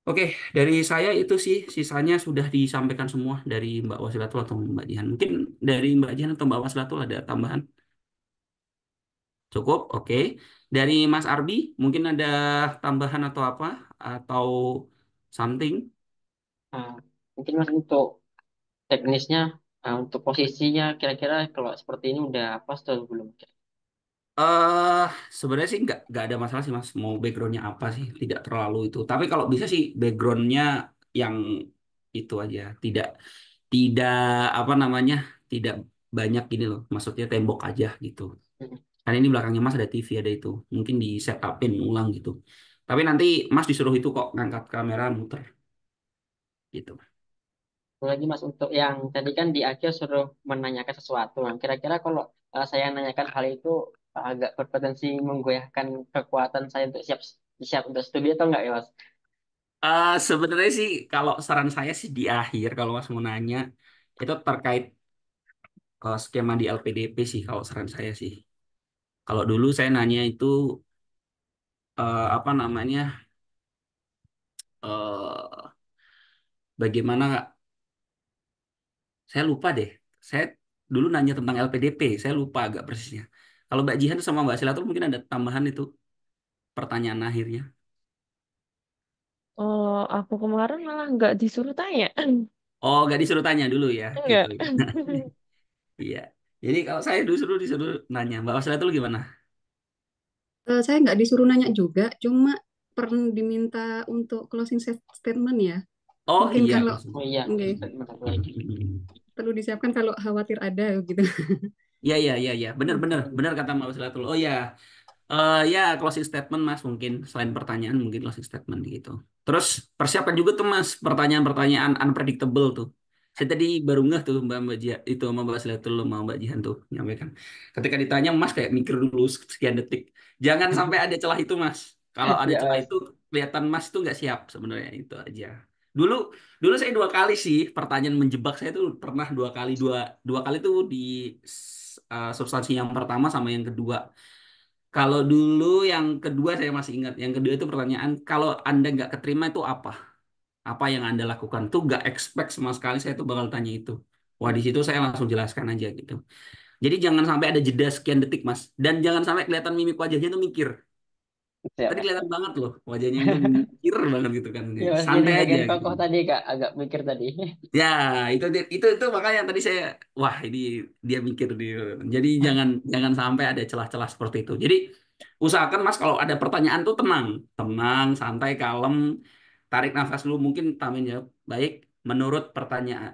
Oke, dari saya itu sih sisanya sudah disampaikan semua dari Mbak Wasilatul atau Mbak Jihan. Mungkin dari Mbak Jihan atau Mbak Wasilatul ada tambahan? Cukup, oke. Dari Mas Arbi, mungkin ada tambahan atau apa? Atau something? Nah, mungkin Mas untuk teknisnya, untuk posisinya kira-kira kalau seperti ini udah pas atau belum? eh Sebenarnya sih nggak ada masalah sih Mas. Mau backgroundnya apa sih? Tidak terlalu itu. Tapi kalau bisa sih backgroundnya yang itu aja. Tidak tidak apa namanya? Tidak banyak gini loh. Maksudnya tembok aja gitu. Kan ini belakangnya Mas ada TV ada itu. Mungkin di setupin ulang gitu. Tapi nanti Mas disuruh itu kok ngangkat kamera muter gitu. Satu lagi Mas untuk yang tadi kan di akhir suruh menanyakan sesuatu. Nah, kira-kira kalau saya nanyakan hal itu agak berpotensi menggoyahkan kekuatan saya untuk siap untuk studi atau enggak ya Mas? Sebenarnya sih kalau saran saya sih di akhir kalau Mas mau nanya itu terkait skema di LPDP sih kalau saran saya sih. Kalau dulu saya nanya itu apa namanya eh bagaimana saya lupa deh. Saya dulu nanya tentang LPDP, saya lupa agak persisnya. Kalau Mbak Jihan sama Mbak Silatul mungkin ada tambahan itu pertanyaan akhirnya. Oh, aku kemarin malah nggak disuruh tanya. Oh, nggak disuruh tanya dulu ya, gitu. Enggak. Iya. Jadi kalau saya disuruh disuruh nanya, Mbak Silatul gimana? Saya nggak disuruh nanya juga, cuma pernah diminta untuk closing statement ya. Oh Mungkin iya, kalau langsung. Oh iya, oke, satu lagi. perlu disiapkan kalau khawatir ada gitu. Iya, iya, iya, iya. Benar, benar kata Mbak Silatul. Oh ya, ya, closing statement Mas mungkin selain pertanyaan mungkin closing statement gitu. Terus persiapkan juga tuh Mas pertanyaan-pertanyaan unpredictable tuh. Saya tadi baru ngeh tuh Mbak Mbak Jia, itu sama Mbak Selatul sama Mbak Jihan tuh nyampaikan. Ketika ditanya Mas kayak mikir dulu sekian detik. Jangan sampai ada celah itu Mas. Kalau ada Ya celah Mas. itu kelihatan Mas tuh nggak siap sebenarnya itu aja. Dulu dulu saya dua kali sih pertanyaan menjebak saya tuh pernah dua kali tuh di substansi yang pertama sama yang kedua. Kalau dulu yang kedua saya masih ingat. Yang kedua itu pertanyaan, kalau Anda nggak keterima itu apa? Apa yang Anda lakukan? Tuh nggak expect sama sekali saya tuh bakal tanya itu. Wah, di situ saya langsung jelaskan aja gitu. Jadi jangan sampai ada jeda sekian detik, Mas. Dan jangan sampai kelihatan mimik wajahnya tuh mikir. Siap, Tadi Mas. kelihatan banget loh wajahnya itu mikir banget gitu kan. Ya, Mas, jadi Santai aja bagian gitu. kokoh tadi, Kak. Agak mikir tadi. Ya, itu makanya yang tadi saya wah ini dia mikir dia. Jadi jangan jangan sampai ada celah-celah seperti itu. Jadi usahakan Mas kalau ada pertanyaan tuh tenang, tenang, santai, kalem, tarik nafas dulu mungkin tamin jawab. Baik, menurut pertanyaan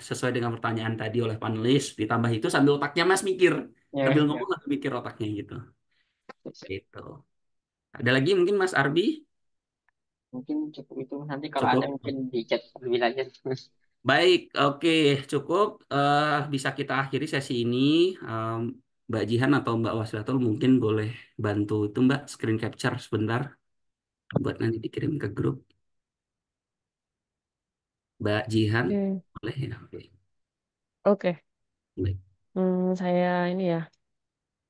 sesuai dengan pertanyaan tadi oleh panelis, ditambah itu sambil otaknya Mas mikir, Ya, sambil ya. ngomong lah mikir otaknya gitu. Gitu. Ada lagi mungkin Mas Arbi? Mungkin cukup itu. Nanti kalau ada Cukup. mungkin di chat lebih lanjut. Baik, oke, cukup. Bisa kita akhiri sesi ini. Em, Mbak Jihan atau Mbak Waslatul mungkin boleh bantu itu Mbak screen capture sebentar buat nanti dikirim ke grup. Mbak Jihan, Oke. boleh ya? Oke, Oke. baik. Saya ini ya.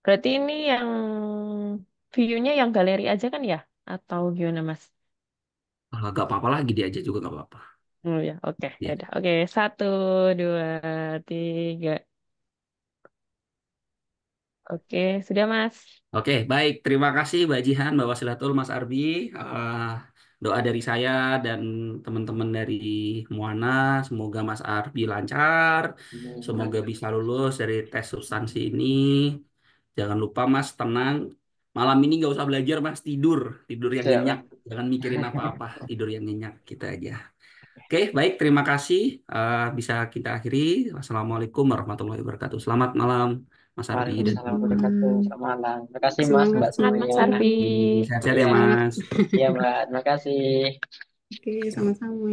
Berarti ini yang view-nya yang galeri aja kan ya? Atau gimana, Mas? Gak apa-apa lah, gini aja juga gak apa-apa. Oh ya, oke. Ya Ya. udah. Oke, 1, 2, 3. Oke, sudah, Mas. Oke, baik. Terima kasih Mbak Jihan, Mbak Wasilatul, Mas Arbi. Eh, Doa dari saya dan teman-teman dari Muana, semoga Mas Arbi lancar, semoga bisa lulus dari tes substansi ini. Jangan lupa Mas, tenang. Malam ini nggak usah belajar Mas, tidur, tidur yang Siap, nyenyak. Mas. Jangan mikirin apa-apa, tidur yang nyenyak kita aja. Oke, baik. Terima kasih. Bisa kita akhiri. Wassalamualaikum warahmatullahi wabarakatuh. Selamat malam, Mas Arbi dan Waalaikumsalam warahmatullahi wabarakatuh. Selamat malam. Terima kasih, Mas, Semangat Mbak Semangat, semuanya. Mas semuanya. Arfi. sehat-sehat ya Iya, Semangat. Mas. iya, Mbak. Terima kasih. Oke, sama-sama.